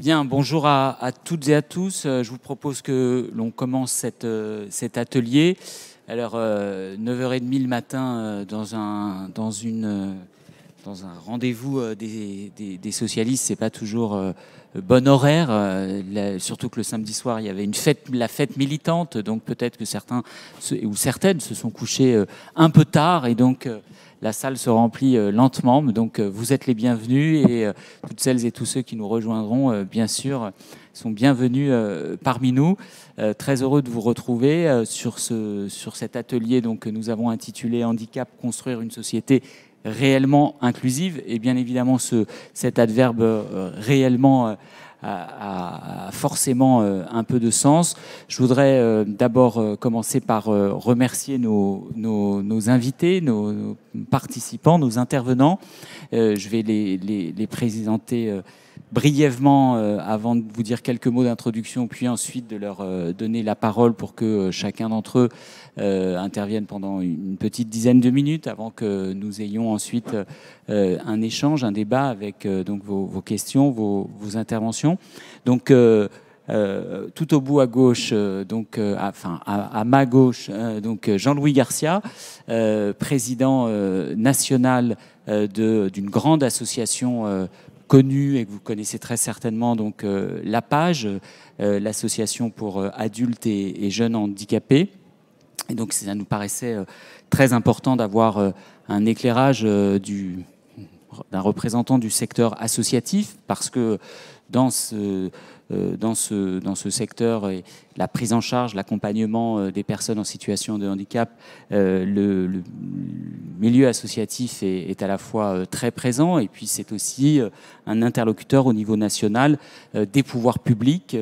Bien, bonjour à toutes et à tous. Je vous propose que l'on commence cet atelier. Alors, 9h30 le matin, dans un rendez-vous des socialistes, c'est pas toujours bon horaire. Surtout que le samedi soir, il y avait la fête militante, donc peut-être que certains ou certaines se sont couchés un peu tard, et donc la salle se remplit lentement. Donc vous êtes les bienvenus, et toutes celles et tous ceux qui nous rejoindront, bien sûr, sont bienvenus parmi nous. Très heureux de vous retrouver sur cet atelier que nous avons intitulé Handicap, construire une société réellement inclusive. Et bien évidemment, cet adverbe réellement a forcément un peu de sens. Je voudrais d'abord commencer par remercier nos invités, nos participants, nos intervenants. Je vais les présenter brièvement avant de vous dire quelques mots d'introduction, puis ensuite de leur donner la parole pour que chacun d'entre eux intervienne pendant une petite dizaine de minutes avant que nous ayons ensuite un échange, un débat avec donc vos questions, vos interventions. Donc tout au bout à gauche, à ma gauche, Jean-Louis Garcia, président national d'une grande association connue et que vous connaissez très certainement, la PAGE, l'association pour adultes et jeunes handicapés. Et donc ça nous paraissait très important d'avoir un éclairage d'un représentant du secteur associatif, parce que dans ce secteur, et la prise en charge, l'accompagnement des personnes en situation de handicap, le milieu associatif est à la fois très présent, et puis c'est aussi un interlocuteur au niveau national des pouvoirs publics,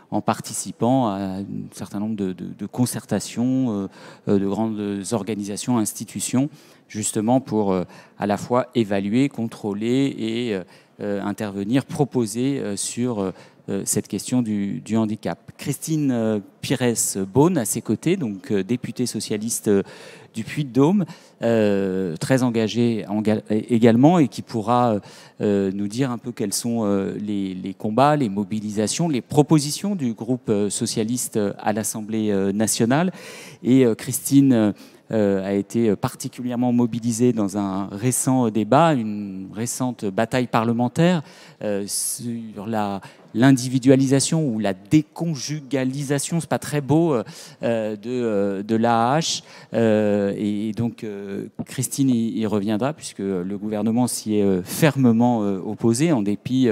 en participant à un certain nombre de concertations, de grandes organisations, institutions, justement pour à la fois évaluer, contrôler et intervenir, proposer sur cette question du handicap. Christine Pires-Beaune, à ses côtés, députée socialiste du Puy-de-Dôme, très engagée également, et qui pourra nous dire un peu quels sont les combats, les mobilisations, les propositions du groupe socialiste à l'Assemblée nationale. Et Christine a été particulièrement mobilisée dans un récent débat, une récente bataille parlementaire sur l'individualisation ou la déconjugalisation, c'est pas très beau, de l'AAH. Et donc Christine y reviendra, puisque le gouvernement s'y est fermement opposé, en dépit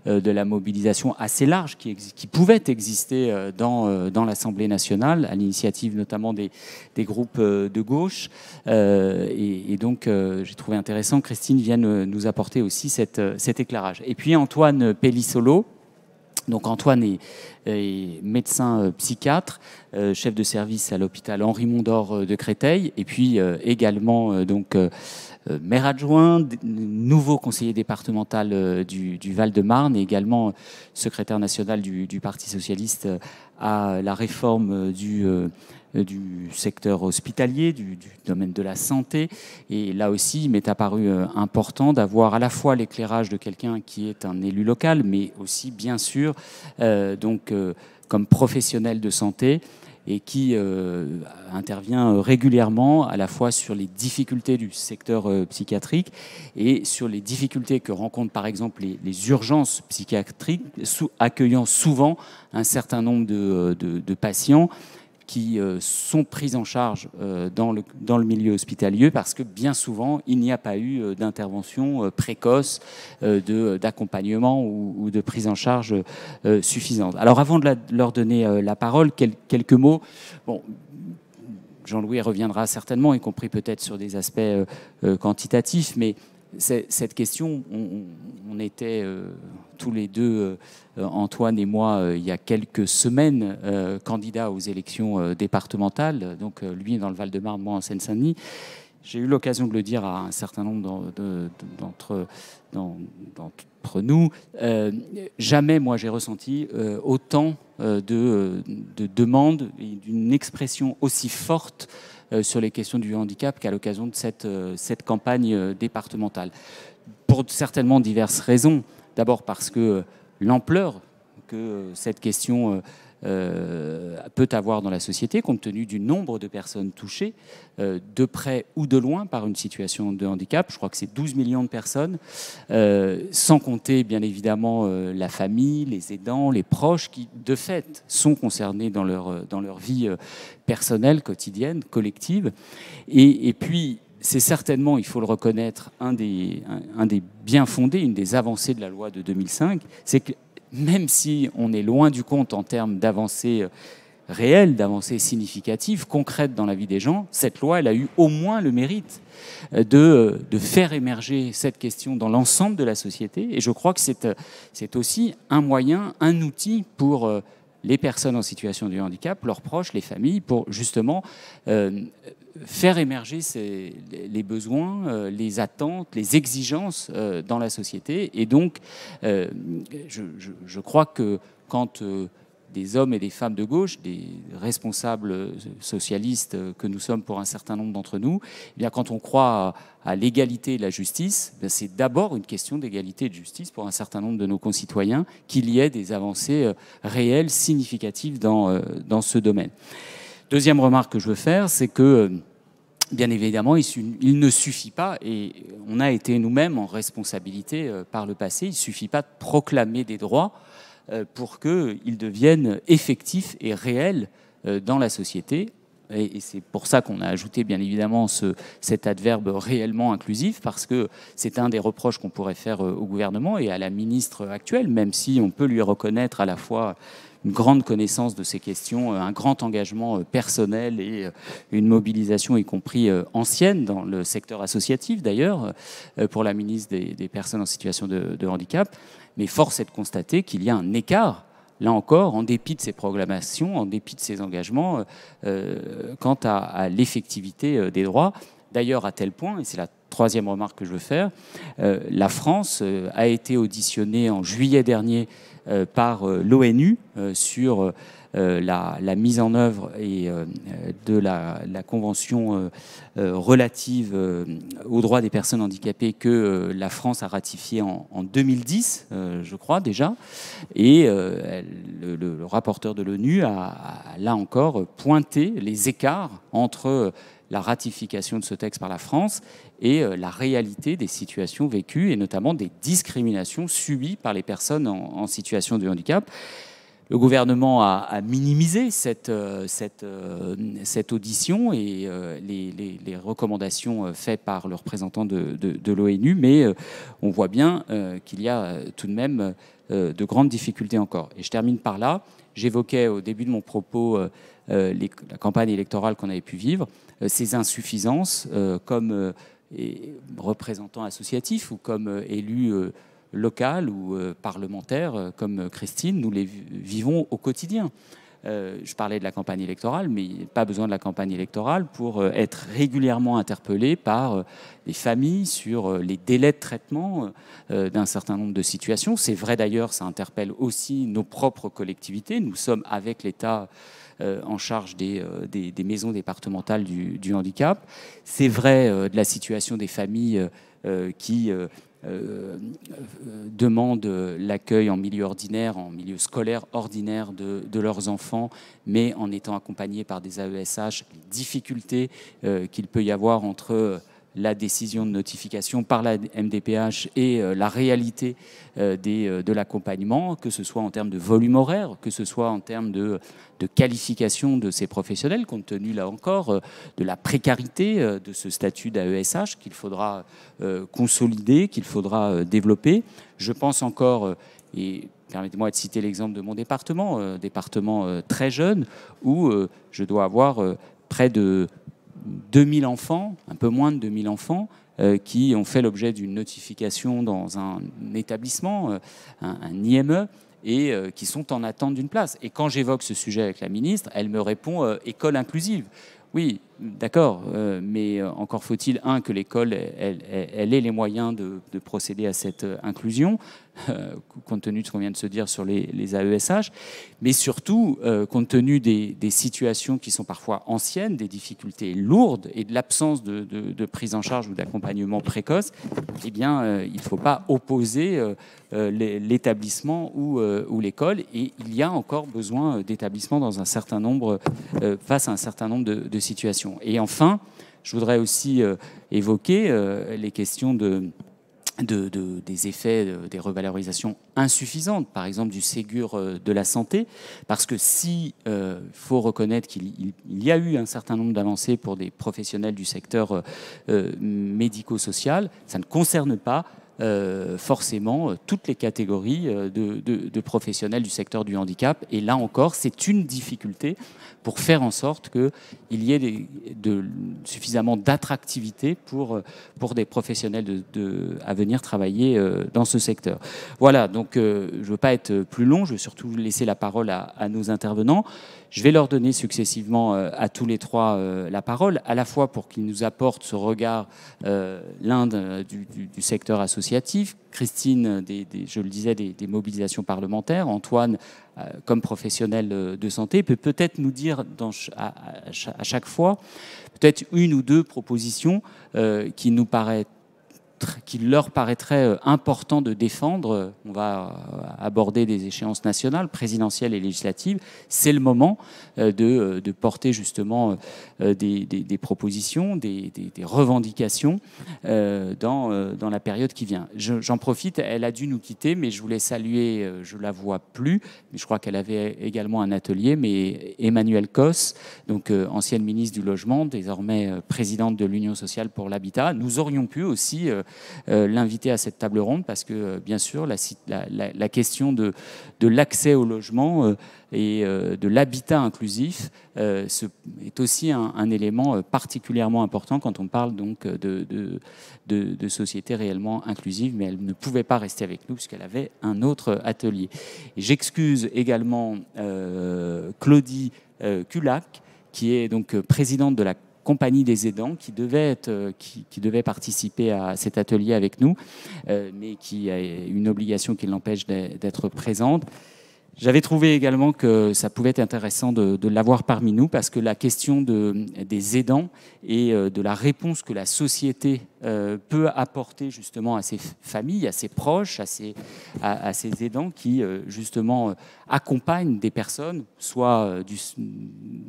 de la mobilisation assez large qui pouvait exister dans l'Assemblée nationale, à l'initiative notamment des groupes de gauche. Et donc j'ai trouvé intéressant que Christine vienne nous apporter aussi cet éclairage. Et puis Antoine Pellissolo. Donc Antoine est médecin psychiatre, chef de service à l'hôpital Henri Mondor de Créteil, et puis également maire adjoint, nouveau conseiller départemental du Val-de-Marne, et également secrétaire national du Parti socialiste à la réforme du secteur hospitalier, du domaine de la santé. Et là aussi, il m'est apparu important d'avoir à la fois l'éclairage de quelqu'un qui est un élu local, mais aussi, bien sûr, comme professionnel de santé, et qui intervient régulièrement à la fois sur les difficultés du secteur psychiatrique et sur les difficultés que rencontrent par exemple les urgences psychiatriques, accueillant souvent un certain nombre de patients qui sont pris en charge dans le milieu hospitalier, parce que bien souvent, il n'y a pas eu d'intervention précoce, d'accompagnement ou de prise en charge suffisante. Alors avant de leur donner la parole, quelques mots. Bon, Jean-Louis reviendra certainement, y compris peut-être sur des aspects quantitatifs, mais cette question, on était tous les deux, Antoine et moi, il y a quelques semaines, candidats aux élections départementales, donc lui dans le Val-de-Marne, moi en Seine-Saint-Denis. J'ai eu l'occasion de le dire à un certain nombre d'entre nous. Jamais, moi, j'ai ressenti autant de demandes et d'une expression aussi forte sur les questions du handicap qu'à l'occasion de cette campagne départementale. Pour certainement diverses raisons. D'abord parce que l'ampleur que cette question peut avoir dans la société, compte tenu du nombre de personnes touchées, de près ou de loin, par une situation de handicap. Je crois que c'est 12 millions de personnes, sans compter bien évidemment la famille, les aidants, les proches, qui de fait sont concernés dans leur vie personnelle, quotidienne, collective. Et puis, c'est certainement, il faut le reconnaître, un des bien fondés, une des avancées de la loi de 2005, c'est que même si on est loin du compte en termes d'avancées réelles, d'avancées significatives, concrètes dans la vie des gens, cette loi, elle a eu au moins le mérite de faire émerger cette question dans l'ensemble de la société. Et je crois que c'est aussi un moyen, un outil pour les personnes en situation de handicap, leurs proches, les familles, pour justement faire émerger les besoins, les attentes, les exigences dans la société. Et donc, je crois que quand des hommes et des femmes de gauche, des responsables socialistes que nous sommes pour un certain nombre d'entre nous, eh bien, quand on croit à l'égalité et la justice, c'est d'abord une question d'égalité et de justice pour un certain nombre de nos concitoyens, qu'il y ait des avancées réelles, significatives dans ce domaine. Deuxième remarque que je veux faire, c'est que, bien évidemment, il ne suffit pas, et on a été nous-mêmes en responsabilité par le passé, il ne suffit pas de proclamer des droits pour qu'ils deviennent effectifs et réels dans la société. Et c'est pour ça qu'on a ajouté, bien évidemment, cet adverbe réellement inclusif, parce que c'est un des reproches qu'on pourrait faire au gouvernement et à la ministre actuelle, même si on peut lui reconnaître à la fois une grande connaissance de ces questions, un grand engagement personnel et une mobilisation, y compris ancienne, dans le secteur associatif d'ailleurs, pour la ministre des Personnes en situation de handicap. Mais force est de constater qu'il y a un écart, là encore, en dépit de ces proclamations, en dépit de ces engagements, quant à l'effectivité des droits. D'ailleurs, à tel point, et c'est la troisième remarque que je veux faire, la France a été auditionnée en juillet dernier par l'ONU sur la mise en œuvre de la Convention relative aux droits des personnes handicapées que la France a ratifiée en 2010, je crois déjà. Et le rapporteur de l'ONU a là encore pointé les écarts entre la ratification de ce texte par la France et la réalité des situations vécues, et notamment des discriminations subies par les personnes en situation de handicap. Le gouvernement a minimisé cette audition et les recommandations faites par le représentant de l'ONU, mais on voit bien qu'il y a tout de même de grandes difficultés encore. Et je termine par là. J'évoquais au début de mon propos la campagne électorale qu'on avait pu vivre, ces insuffisances comme représentant associatif ou comme élu local ou parlementaire comme Christine, nous les vivons au quotidien. Je parlais de la campagne électorale, mais il n'y a pas besoin de la campagne électorale pour être régulièrement interpellé par les familles sur les délais de traitement d'un certain nombre de situations. C'est vrai d'ailleurs, ça interpelle aussi nos propres collectivités. Nous sommes avec l'État en charge des maisons départementales du handicap. C'est vrai de la situation des familles qui demandent l'accueil en milieu ordinaire, en milieu scolaire ordinaire de leurs enfants, mais en étant accompagnés par des AESH, les difficultés qu'il peut y avoir entre la décision de notification par la MDPH et la réalité de l'accompagnement, que ce soit en termes de volume horaire, que ce soit en termes de qualification de ces professionnels, compte tenu, là encore, de la précarité de ce statut d'AESH qu'il faudra consolider, qu'il faudra développer. Je pense encore, et permettez-moi de citer l'exemple de mon département, département très jeune, où je dois avoir près de 2000 enfants, un peu moins de 2000 enfants, qui ont fait l'objet d'une notification dans un établissement, un IME, et qui sont en attente d'une place. Et quand j'évoque ce sujet avec la ministre, elle me répond école inclusive. Oui, d'accord, mais encore faut-il, que l'école elle ait les moyens de procéder à cette inclusion, compte tenu de ce qu'on vient de se dire sur les AESH, mais surtout, compte tenu des situations qui sont parfois anciennes, des difficultés lourdes et de l'absence de prise en charge ou d'accompagnement précoce, eh bien, il ne faut pas opposer l'établissement ou l'école, et il y a encore besoin d'établissements dans un certain nombre, face à un certain nombre de situations. Et enfin, je voudrais aussi évoquer les questions des effets des revalorisations insuffisantes, par exemple du Ségur de la santé, parce que si faut reconnaître qu'il y a eu un certain nombre d'avancées pour des professionnels du secteur médico-social, ça ne concerne pas forcément toutes les catégories de professionnels du secteur du handicap. Et là encore, c'est une difficulté pour faire en sorte qu'il y ait suffisamment d'attractivité pour des professionnels à venir travailler dans ce secteur. Voilà, donc je ne veux pas être plus long, je veux surtout laisser la parole à nos intervenants. Je vais leur donner successivement à tous les trois la parole, à la fois pour qu'ils nous apportent ce regard, l'un du secteur associatif, Christine, je le disais, des mobilisations parlementaires, Antoine, comme professionnel de santé, peut peut-être nous dire à chaque fois peut-être une ou deux propositions qui leur paraîtrait important de défendre. On va aborder des échéances nationales, présidentielles et législatives. C'est le moment de porter justement des propositions, des revendications dans la période qui vient. J'en profite, elle a dû nous quitter, mais je voulais saluer, je ne la vois plus, mais je crois qu'elle avait également un atelier, mais Emmanuelle Cos, donc ancienne ministre du Logement, désormais présidente de l'Union sociale pour l'habitat. Nous aurions pu aussi l'inviter à cette table ronde, parce que bien sûr la question de l'accès au logement et de l'habitat inclusif est aussi un élément particulièrement important quand on parle donc de société réellement inclusive, mais elle ne pouvait pas rester avec nous puisqu'elle avait un autre atelier. J'excuse également Claudie Culac, qui est donc présidente de la Compagnie des aidants, qui devait participer à cet atelier avec nous, mais qui a une obligation qui l'empêche d'être présente. J'avais trouvé également que ça pouvait être intéressant de l'avoir parmi nous, parce que la question des aidants et de la réponse que la société peut apporter justement à ces familles, à ces proches, à ces aidants qui justement accompagnent des personnes, soit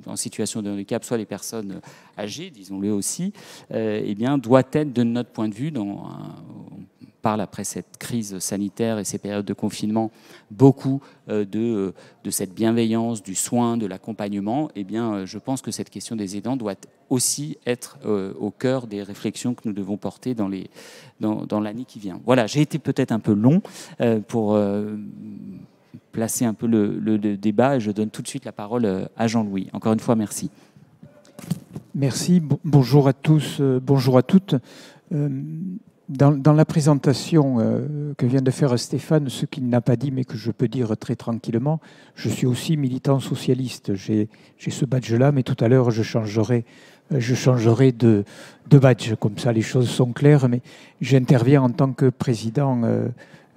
en situation de handicap, soit des personnes âgées, disons-le aussi, eh bien, doit être, de notre point de vue, parle après cette crise sanitaire et ces périodes de confinement, beaucoup de cette bienveillance, du soin, de l'accompagnement. Eh bien, je pense que cette question des aidants doit aussi être au cœur des réflexions que nous devons porter dans l'année qui vient. Voilà, j'ai été peut-être un peu long pour placer un peu le débat, et je donne tout de suite la parole à Jean-Louis. Encore une fois, merci. Merci, bonjour à tous, bonjour à toutes. Dans la présentation que vient de faire Stéphane, ce qu'il n'a pas dit, mais que je peux dire très tranquillement, je suis aussi militant socialiste. J'ai ce badge-là, mais tout à l'heure, je changerai de badge. Comme ça, les choses sont claires. Mais j'interviens en tant que président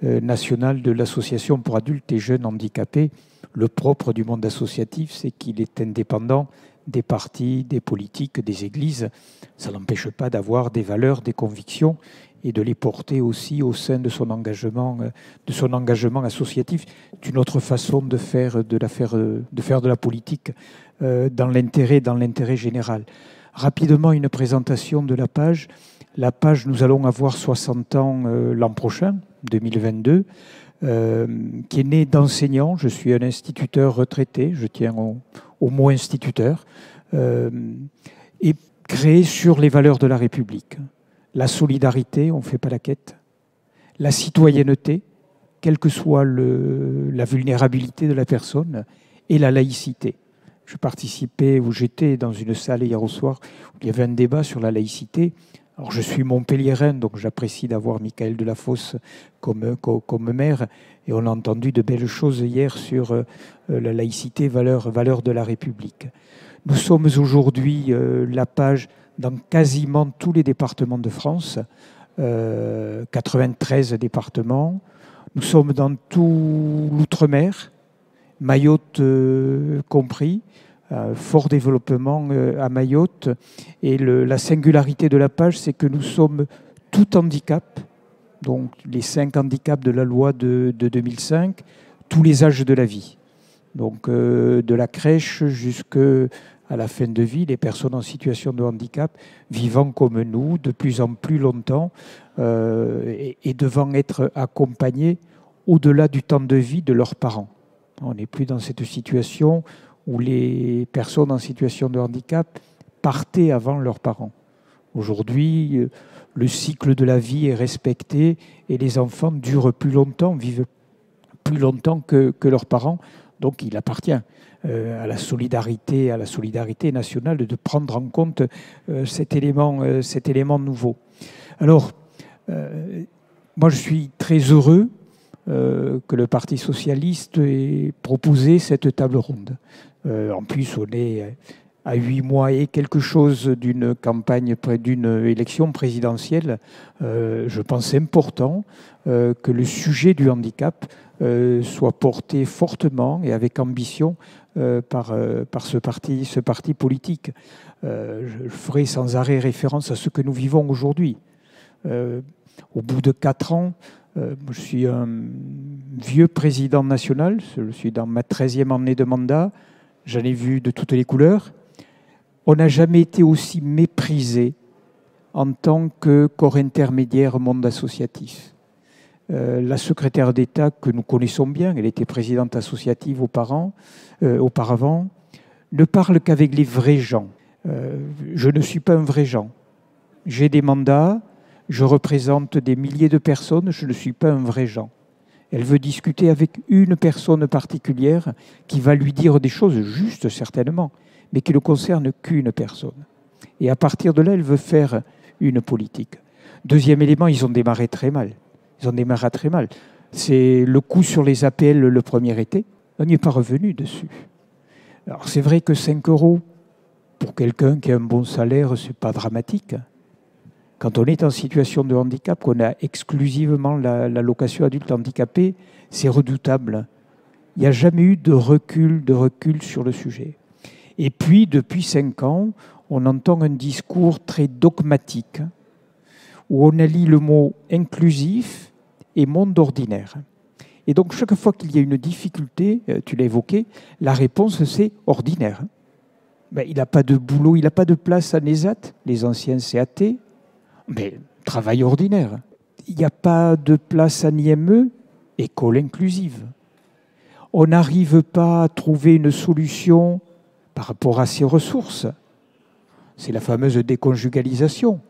national de l'Association pour adultes et jeunes handicapés. Le propre du monde associatif, c'est qu'il est indépendant des partis, des politiques, des églises. Ça n'empêche pas d'avoir des valeurs, des convictions, et de les porter aussi au sein de son engagement associatif. C'est une autre façon de faire de la politique dans l'intérêt général. Rapidement, une présentation de la page. La page, nous allons avoir 60 ans l'an prochain, 2022, qui est née d'enseignants. Je suis un instituteur retraité, je tiens au mot instituteur, et créé sur les valeurs de la République. La solidarité, on ne fait pas la quête. La citoyenneté, quelle que soit la vulnérabilité de la personne, et la laïcité. J'étais dans une salle hier au soir où il y avait un débat sur la laïcité. Alors je suis montpelliérain, donc j'apprécie d'avoir Michael Delafosse comme maire, et on a entendu de belles choses hier sur la laïcité, valeur de la République. Nous sommes aujourd'hui la page dans quasiment tous les départements de France, 93 départements. Nous sommes dans tout l'outre-mer, Mayotte compris, fort développement à Mayotte. Et la singularité de la page, c'est que nous sommes tout handicap, donc les 5 handicaps de la loi de 2005, tous les âges de la vie. Donc de la crèche jusqu'à la fin de vie, les personnes en situation de handicap vivant comme nous de plus en plus longtemps et devant être accompagnées au-delà du temps de vie de leurs parents. On n'est plus dans cette situation où les personnes en situation de handicap partaient avant leurs parents. Aujourd'hui, le cycle de la vie est respecté et les enfants durent plus longtemps, vivent plus longtemps que leurs parents. Donc il appartient à la solidarité nationale de prendre en compte cet élément nouveau. Alors, moi je suis très heureux que le Parti socialiste ait proposé cette table ronde. En plus, on est à 8 mois et quelque chose d'une campagne, d'une élection présidentielle. Je pense important que le sujet du handicap soit porté fortement et avec ambition par ce parti politique. Je ferai sans arrêt référence à ce que nous vivons aujourd'hui. Au bout de 4 ans, je suis un vieux président national, je suis dans ma 13e année de mandat, j'en ai vu de toutes les couleurs. On n'a jamais été aussi méprisé en tant que corps intermédiaire monde associatif. La secrétaire d'État que nous connaissons bien, elle était présidente associative auparavant, ne parle qu'avec les vrais gens. Je ne suis pas un vrai gens. J'ai des mandats, je représente des milliers de personnes, je ne suis pas un vrai gens. Elle veut discuter avec une personne particulière qui va lui dire des choses justes, certainement, mais qui ne concernent qu'une personne. Et à partir de là, elle veut faire une politique. Deuxième élément, ils ont démarré très mal. C'est le coup sur les APL le premier été. On n'y est pas revenu dessus. Alors c'est vrai que 5 € pour quelqu'un qui a un bon salaire, ce n'est pas dramatique. Quand on est en situation de handicap, qu'on a exclusivement l'allocation adulte handicapé, c'est redoutable. Il n'y a jamais eu de recul sur le sujet. Et puis, depuis 5 ans, on entend un discours très dogmatique, où on allie le mot inclusif et monde ordinaire. Et donc, chaque fois qu'il y a une difficulté, tu l'as évoqué, la réponse, c'est ordinaire. Ben, il n'a pas de boulot, il n'a pas de place à NESAT, les anciens CAT, mais travail ordinaire. Il n'y a pas de place à NIME, école inclusive. On n'arrive pas à trouver une solution par rapport à ses ressources. C'est la fameuse déconjugalisation.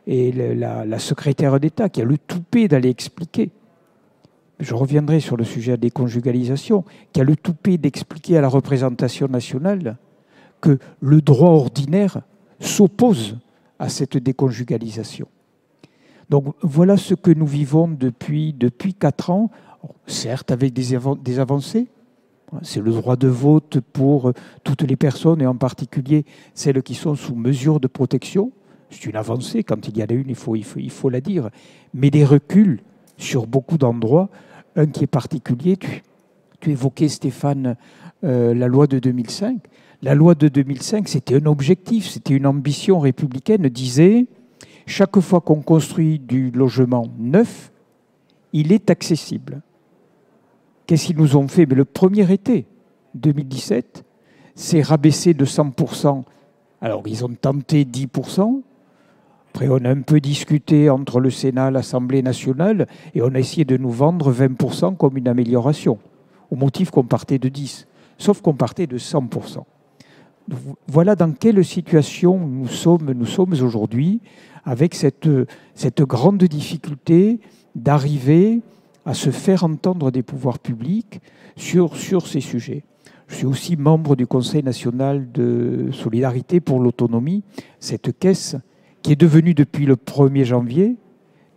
Et la secrétaire d'État qui a le toupet d'aller expliquer, je reviendrai sur le sujet de la déconjugalisation, qui a le toupet d'expliquer à la représentation nationale que le droit ordinaire s'oppose à cette déconjugalisation. Donc voilà ce que nous vivons depuis 4 ans, certes avec des avancées. C'est le droit de vote pour toutes les personnes, et en particulier celles qui sont sous mesure de protection. C'est une avancée, quand il y en a une, il faut la dire. Mais des reculs sur beaucoup d'endroits. Un qui est particulier, tu évoquais, Stéphane, la loi de 2005. La loi de 2005, c'était un objectif, c'était une ambition républicaine, disait chaque fois qu'on construit du logement neuf, il est accessible. Qu'est-ce qu'ils nous ont fait? Mais le premier été, 2017, c'est rabaissé de 100%. Alors, ils ont tenté 10%. Après, on a un peu discuté entre le Sénat et l'Assemblée nationale et on a essayé de nous vendre 20% comme une amélioration, au motif qu'on partait de 10%, sauf qu'on partait de 100%. Voilà dans quelle situation nous sommes aujourd'hui, avec cette grande difficulté d'arriver à se faire entendre des pouvoirs publics sur ces sujets. Je suis aussi membre du Conseil national de solidarité pour l'autonomie, cette caisse qui est devenue depuis le 1er janvier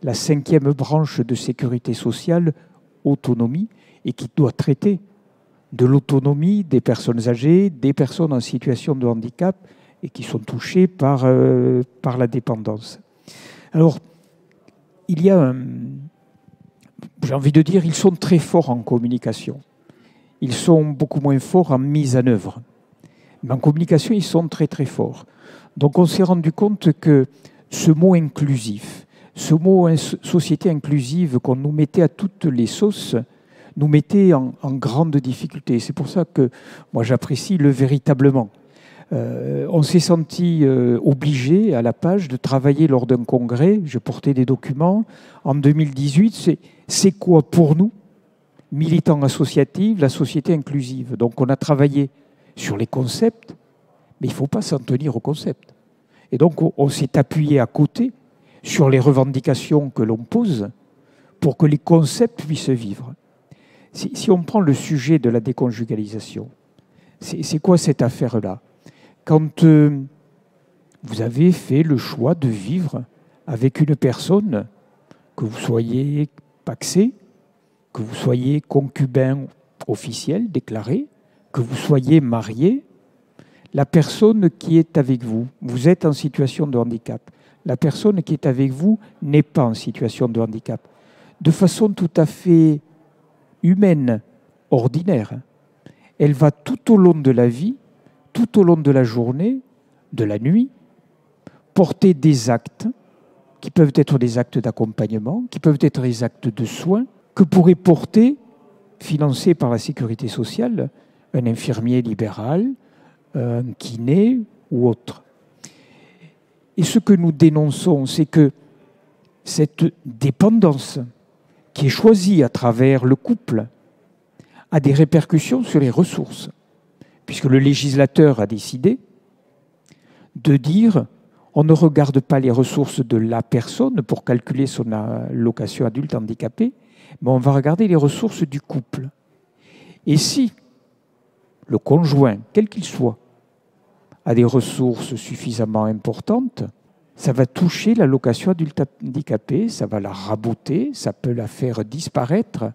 la 5e branche de sécurité sociale autonomie et qui doit traiter de l'autonomie des personnes âgées, des personnes en situation de handicap et qui sont touchées par la dépendance. Alors, il y a j'ai envie de dire, ils sont très forts en communication. Ils sont beaucoup moins forts en mise en œuvre. Mais en communication, ils sont très très forts. Donc on s'est rendu compte que ce mot inclusif, ce mot société inclusive qu'on nous mettait à toutes les sauces, nous mettait en grande difficulté. C'est pour ça que moi j'apprécie le véritablement. On s'est senti obligé à la page de travailler lors d'un congrès. Je portais des documents. En 2018, c'est quoi pour nous, militants associatifs, la société inclusive? Donc on a travaillé sur les concepts, mais il ne faut pas s'en tenir aux concepts. Et donc on s'est appuyé à côté sur les revendications que l'on pose pour que les concepts puissent vivre. Si on prend le sujet de la déconjugalisation, c'est quoi cette affaire-là? Quand vous avez fait le choix de vivre avec une personne, que vous soyez pacsé, que vous soyez concubin officiel, déclaré, que vous soyez marié, la personne qui est avec vous, vous êtes en situation de handicap. La personne qui est avec vous n'est pas en situation de handicap. De façon tout à fait humaine, ordinaire, elle va tout au long de la vie, tout au long de la journée, de la nuit, porter des actes qui peuvent être des actes d'accompagnement, qui peuvent être des actes de soins, que pourrait porter, financé par la sécurité sociale, un infirmier libéral, un kiné ou autre. Et ce que nous dénonçons, c'est que cette dépendance qui est choisie à travers le couple a des répercussions sur les ressources, puisque le législateur a décidé de dire on ne regarde pas les ressources de la personne pour calculer son allocation adulte handicapé, mais on va regarder les ressources du couple. Et si le conjoint, quel qu'il soit, a des ressources suffisamment importantes, ça va toucher l'allocation adulte handicapé, ça va la raboter, ça peut la faire disparaître.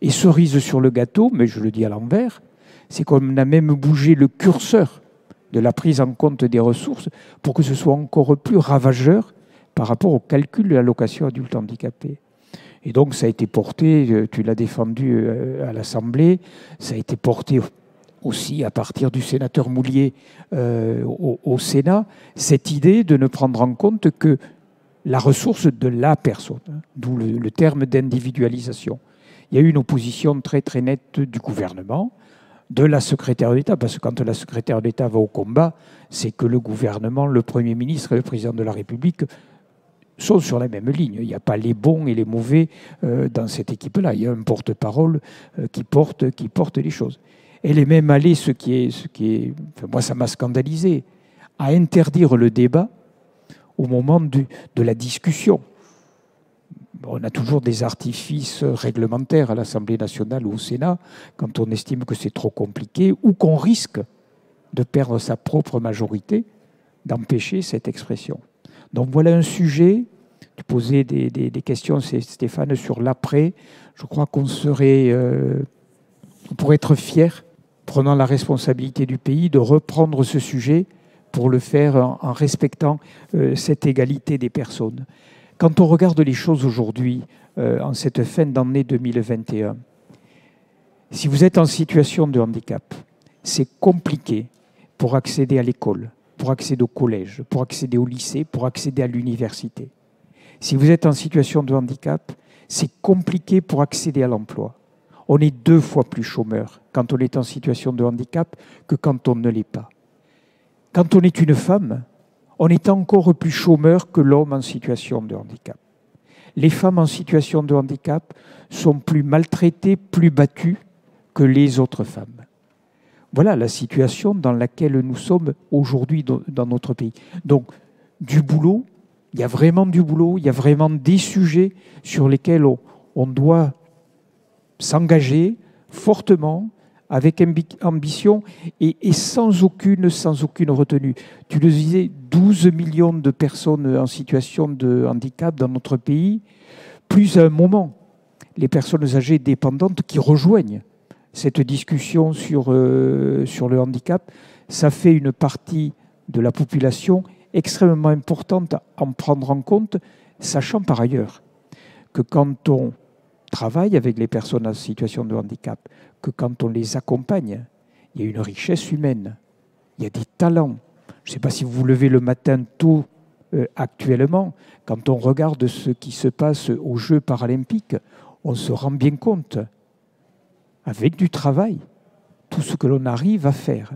Et cerise sur le gâteau, mais je le dis à l'envers, c'est qu'on a même bougé le curseur de la prise en compte des ressources pour que ce soit encore plus ravageur par rapport au calcul de l'allocation adulte handicapé. Et donc ça a été porté, tu l'as défendu à l'Assemblée, ça a été porté aussi à partir du sénateur Moulier au Sénat, cette idée de ne prendre en compte que la ressource de la personne, d'où le terme d'individualisation. Il y a eu une opposition très très nette du gouvernement, de la secrétaire d'État, parce que quand la secrétaire d'État va au combat, c'est que le gouvernement, le Premier ministre et le Président de la République sont sur la même ligne. Il n'y a pas les bons et les mauvais dans cette équipe-là. Il y a un porte-parole qui porte les choses. Elle est même allée, ce qui est enfin, moi ça m'a scandalisé, à interdire le débat au moment de la discussion. On a toujours des artifices réglementaires à l'Assemblée nationale ou au Sénat quand on estime que c'est trop compliqué ou qu'on risque de perdre sa propre majorité, d'empêcher cette expression. Donc voilà un sujet. Tu posais des questions, Stéphane, sur l'après. Je crois qu'on pourrait être fier, prenant la responsabilité du pays, de reprendre ce sujet pour le faire en respectant cette égalité des personnes. Quand on regarde les choses aujourd'hui, en cette fin d'année 2021, si vous êtes en situation de handicap, c'est compliqué pour accéder à l'école, pour accéder au collège, pour accéder au lycée, pour accéder à l'université. Si vous êtes en situation de handicap, c'est compliqué pour accéder à l'emploi. On est 2 fois plus chômeur quand on est en situation de handicap que quand on ne l'est pas. Quand on est une femme, on est encore plus chômeur que l'homme en situation de handicap. Les femmes en situation de handicap sont plus maltraitées, plus battues que les autres femmes. Voilà la situation dans laquelle nous sommes aujourd'hui dans notre pays. Donc, du boulot, il y a vraiment du boulot, il y a vraiment des sujets sur lesquels on doit s'engager fortement, avec ambition et sans aucune retenue. Tu le disais, 12 millions de personnes en situation de handicap dans notre pays, plus à un moment, les personnes âgées dépendantes qui rejoignent cette discussion sur le handicap, ça fait une partie de la population extrêmement importante à en prendre en compte, sachant par ailleurs que quand on travaille avec les personnes en situation de handicap, que quand on les accompagne, il y a une richesse humaine, il y a des talents. Je ne sais pas si vous vous levez le matin tôt actuellement, quand on regarde ce qui se passe aux Jeux paralympiques, on se rend bien compte, avec du travail, tout ce que l'on arrive à faire.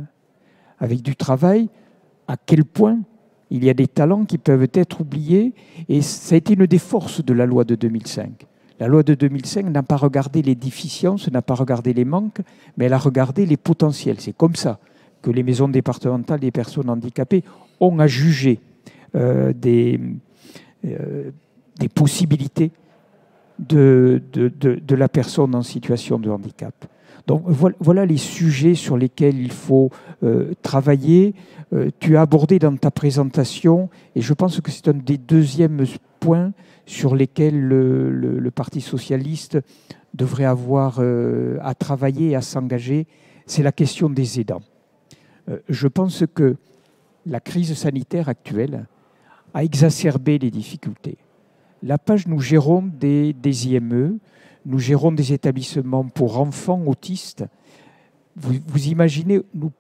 Avec du travail, à quel point il y a des talents qui peuvent être oubliés. Et ça a été une des forces de la loi de 2005. La loi de 2005 n'a pas regardé les déficiences, n'a pas regardé les manques, mais elle a regardé les potentiels. C'est comme ça que les maisons départementales des personnes handicapées ont à juger des possibilités de la personne en situation de handicap. Donc voilà les sujets sur lesquels il faut travailler. Tu as abordé dans ta présentation, et je pense que c'est un des deuxièmes points sur lesquels le Parti socialiste devrait avoir à travailler et à s'engager, c'est la question des aidants. Je pense que la crise sanitaire actuelle a exacerbé les difficultés. La page, nous gérons des IME, nous gérons des établissements pour enfants autistes. Vous imaginez, nous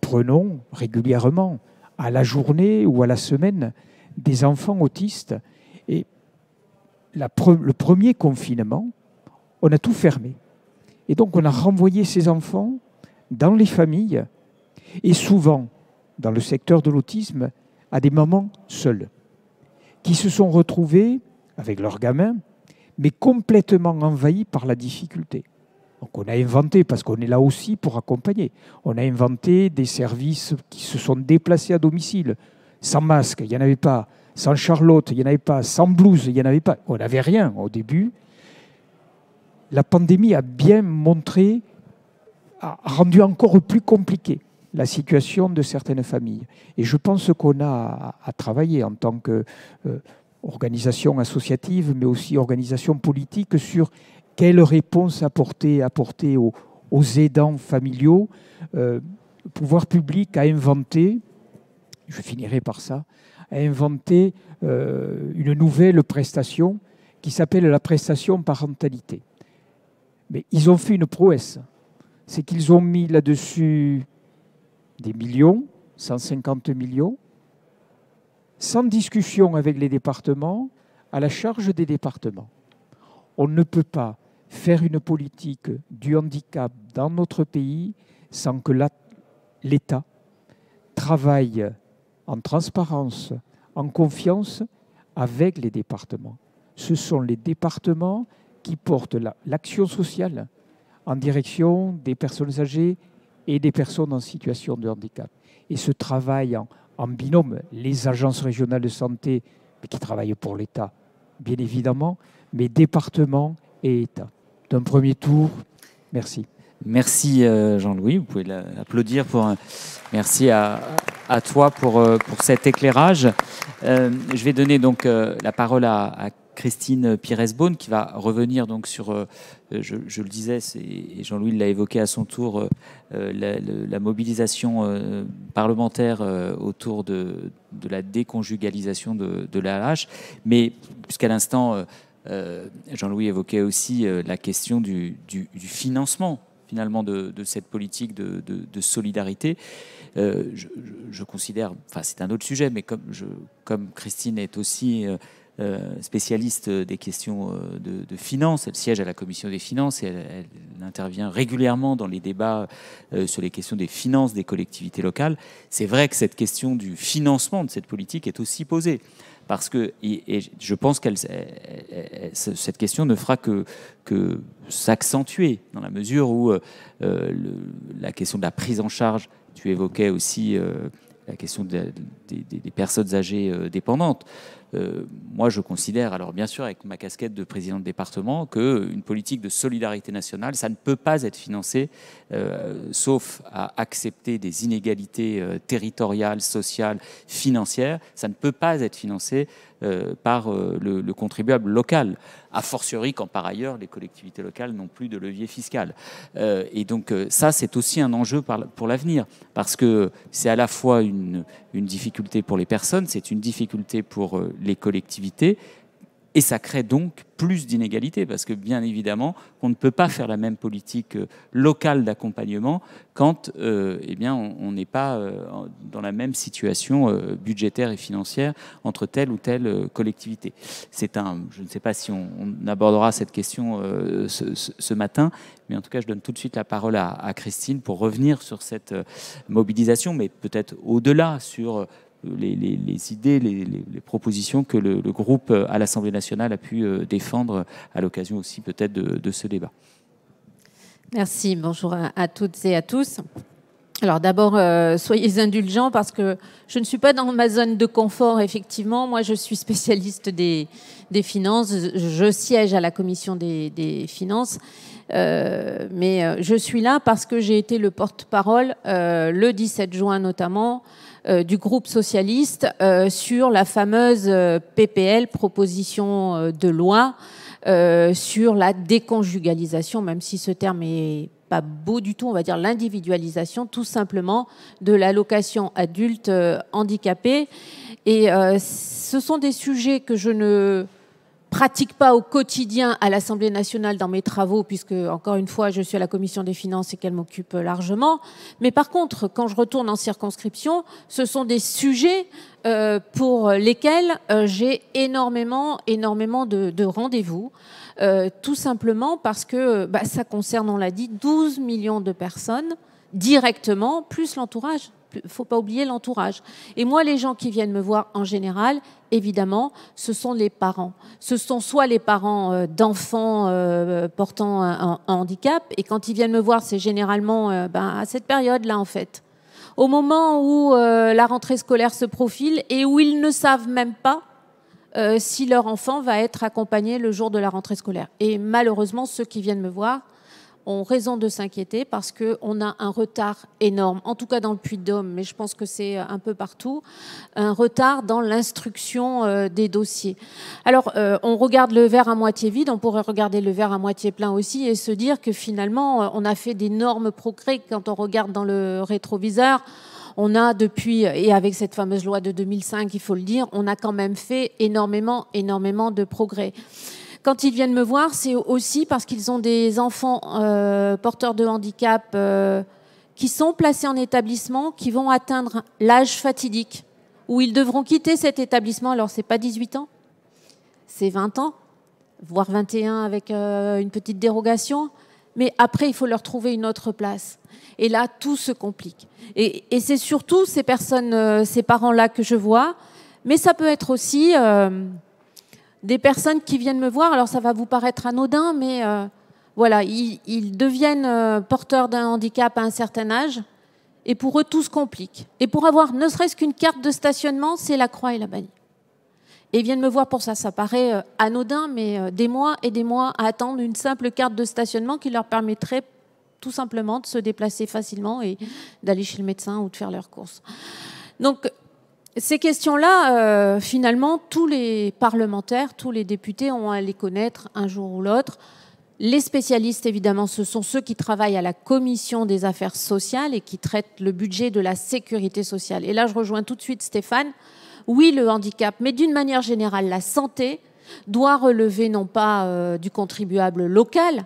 prenons régulièrement, à la journée ou à la semaine, des enfants autistes. Et le premier confinement, on a tout fermé. Et donc, on a renvoyé ces enfants dans les familles, et souvent, dans le secteur de l'autisme, à des mamans seules, qui se sont retrouvés avec leurs gamins, mais complètement envahis par la difficulté. Donc on a inventé, parce qu'on est là aussi pour accompagner, on a inventé des services qui se sont déplacés à domicile. Sans masque, il n'y en avait pas. Sans Charlotte, il n'y en avait pas. Sans blouse, il n'y en avait pas. On n'avait rien au début. La pandémie a bien montré, a rendu encore plus compliqué la situation de certaines familles. Et je pense qu'on a à travailler en tant qu'organisation associative, mais aussi organisation politique, sur quelle réponse apporter aux aidants familiaux. Le pouvoir public a inventé, je finirai par ça, a inventé une nouvelle prestation qui s'appelle la prestation parentalité. Mais ils ont fait une prouesse, c'est qu'ils ont mis là-dessus des millions, 150 millions, sans discussion avec les départements, à la charge des départements. On ne peut pas faire une politique du handicap dans notre pays sans que l'État travaille en transparence, en confiance avec les départements. Ce sont les départements qui portent l'action sociale en direction des personnes âgées et des personnes en situation de handicap. Et ce travail en binôme, les agences régionales de santé, qui travaillent pour l'État, bien évidemment, mais départements et État. D'un premier tour, merci. Merci Jean-Louis, vous pouvez l'applaudir merci à toi pour cet éclairage. Je vais donner donc la parole à Christine Pires-Beaune qui va revenir donc sur, je le disais, et Jean-Louis l'a évoqué à son tour, la mobilisation parlementaire autour de la déconjugalisation de l'AAH. Mais puisqu'à l'instant, Jean-Louis évoquait aussi la question du financement finalement de cette politique de solidarité. Je considère, enfin c'est un autre sujet, mais comme Christine est aussi spécialiste des questions de finances, elle siège à la commission des finances et elle intervient régulièrement dans les débats sur les questions des finances des collectivités locales. C'est vrai que cette question du financement de cette politique est aussi posée. Parce que, et je pense que cette question ne fera que s'accentuer dans la mesure où la question de la prise en charge, tu évoquais aussi la question des personnes âgées dépendantes. moi, je considère, alors bien sûr avec ma casquette de président de département, qu'une politique de solidarité nationale, ça ne peut pas être financé, sauf à accepter des inégalités territoriales, sociales, financières, ça ne peut pas être financé par le contribuable local, a fortiori quand par ailleurs les collectivités locales n'ont plus de levier fiscal. Et donc ça, c'est aussi un enjeu pour l'avenir, parce que c'est à la fois une difficulté pour les personnes, c'est une difficulté pour les collectivités, et ça crée donc plus d'inégalités, parce que bien évidemment, on ne peut pas faire la même politique locale d'accompagnement quand eh bien, on n'est pas dans la même situation budgétaire et financière entre telle ou telle collectivité. Je ne sais pas si on abordera cette question ce matin, mais en tout cas, je donne tout de suite la parole à Christine pour revenir sur cette mobilisation, mais peut-être au-delà sur les idées, les propositions que le groupe à l'Assemblée nationale a pu défendre à l'occasion aussi peut-être de ce débat. Merci, bonjour à toutes et à tous. Alors d'abord, soyez indulgents parce que je ne suis pas dans ma zone de confort, effectivement. Moi, je suis spécialiste des finances. Je siège à la commission des finances. Mais je suis là parce que j'ai été le porte-parole le 17 juin notamment du groupe socialiste sur la fameuse PPL, proposition de loi, sur la déconjugalisation, même si ce terme est pas beau du tout, on va dire l'individualisation tout simplement de l'allocation adulte handicapé. Et ce sont des sujets que je ne pratique pas au quotidien à l'Assemblée nationale dans mes travaux, puisque, encore une fois, je suis à la commission des finances et qu'elle m'occupe largement. Mais par contre, quand je retourne en circonscription, ce sont des sujets pour lesquels j'ai énormément de rendez-vous, tout simplement parce que ça concerne, on l'a dit, 12 millions de personnes directement, plus l'entourage. Il ne faut pas oublier l'entourage. Et moi, les gens qui viennent me voir en général, évidemment, ce sont les parents. Ce sont soit les parents d'enfants portant un handicap, et quand ils viennent me voir, c'est généralement à cette période-là, en fait. Au moment où la rentrée scolaire se profile et où ils ne savent même pas si leur enfant va être accompagné le jour de la rentrée scolaire. Et malheureusement, ceux qui viennent me voir ont raison de s'inquiéter parce qu'on a un retard énorme, en tout cas dans le Puy-de-Dôme, mais je pense que c'est un peu partout, un retard dans l'instruction des dossiers. Alors, on regarde le verre à moitié vide, on pourrait regarder le verre à moitié plein aussi et se dire que finalement, on a fait d'énormes progrès. Quand on regarde dans le rétroviseur, on a depuis, et avec cette fameuse loi de 2005, il faut le dire, on a quand même fait énormément de progrès. Quand ils viennent me voir, c'est aussi parce qu'ils ont des enfants porteurs de handicap qui sont placés en établissement, qui vont atteindre l'âge fatidique, où ils devront quitter cet établissement. Alors, ce n'est pas 18 ans, c'est 20 ans, voire 21 avec une petite dérogation. Mais après, il faut leur trouver une autre place. Et là, tout se complique. Et c'est surtout ces personnes, ces parents-là que je vois. Mais ça peut être aussi des personnes qui viennent me voir. Alors, ça va vous paraître anodin, mais voilà, ils deviennent porteurs d'un handicap à un certain âge. Et pour eux, tout se complique. Et pour avoir ne serait-ce qu'une carte de stationnement, c'est la croix et la bannière. Et ils viennent me voir pour ça. Ça paraît anodin, mais des mois et des mois à attendre une simple carte de stationnement qui leur permettrait tout simplement de se déplacer facilement et d'aller chez le médecin ou de faire leurs courses. Donc, ces questions-là, finalement, tous les parlementaires, tous les députés ont à les connaître un jour ou l'autre. Les spécialistes, évidemment, ce sont ceux qui travaillent à la commission des affaires sociales et qui traitent le budget de la sécurité sociale. Et là, je rejoins tout de suite Stéphane. Oui, le handicap, mais d'une manière générale, la santé doit relever non pas du contribuable local,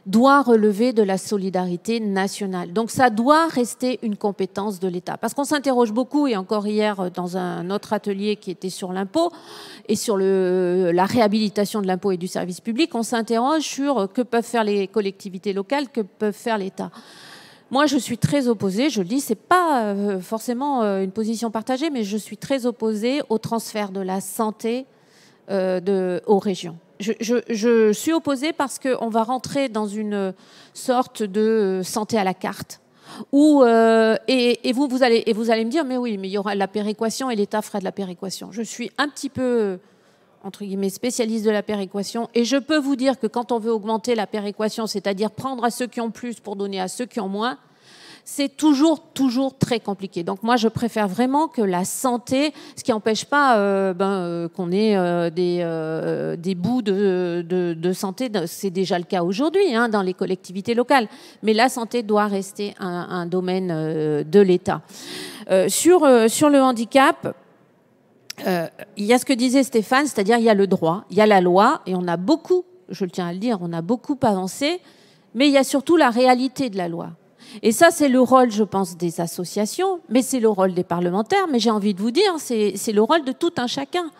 doit relever de la solidarité nationale. Donc ça doit rester une compétence de l'État. Parce qu'on s'interroge beaucoup, et encore hier dans un autre atelier qui était sur l'impôt et sur la réhabilitation de l'impôt et du service public, on s'interroge sur que peuvent faire les collectivités locales, que peuvent faire l'État. Moi, je suis très opposée, je le dis, ce n'est pas forcément une position partagée, mais je suis très opposée au transfert de la santé aux régions. Je suis opposée parce qu'on va rentrer dans une sorte de santé à la carte. Et vous allez me dire, mais oui, mais il y aura la péréquation et l'État fera de la péréquation. Je suis un petit peu, entre guillemets, spécialiste de la péréquation, et je peux vous dire que quand on veut augmenter la péréquation, c'est-à-dire prendre à ceux qui ont plus pour donner à ceux qui ont moins, c'est toujours très compliqué. Donc moi, je préfère vraiment que la santé, ce qui n'empêche pas qu'on ait des bouts de santé, c'est déjà le cas aujourd'hui dans les collectivités locales, mais la santé doit rester un domaine de l'État. Sur le handicap, il y a ce que disait Stéphane, c'est-à-dire il y a le droit, il y a la loi, et on a beaucoup, je le tiens à le dire, on a beaucoup avancé, mais il y a surtout la réalité de la loi. Et ça, c'est le rôle, je pense, des associations, mais c'est le rôle des parlementaires, mais j'ai envie de vous dire, c'est le rôle de tout un chacun.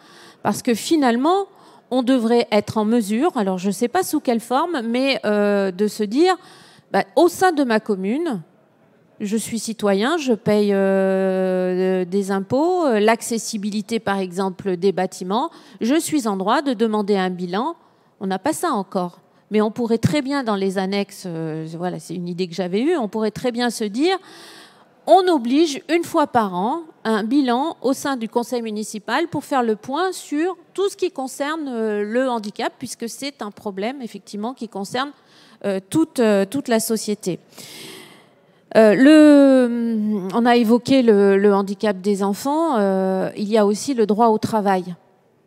Parce que finalement, on devrait être en mesure, alors je ne sais pas sous quelle forme, mais de se dire, au sein de ma commune, je suis citoyen, je paye des impôts, l'accessibilité, par exemple, des bâtiments, je suis en droit de demander un bilan. On n'a pas ça encore. Mais on pourrait très bien, dans les annexes, voilà, c'est une idée que j'avais eue, on pourrait très bien se dire, on oblige une fois par an un bilan au sein du conseil municipal pour faire le point sur tout ce qui concerne le handicap, puisque c'est un problème, effectivement, qui concerne toute la société. On a évoqué le handicap des enfants, il y a aussi le droit au travail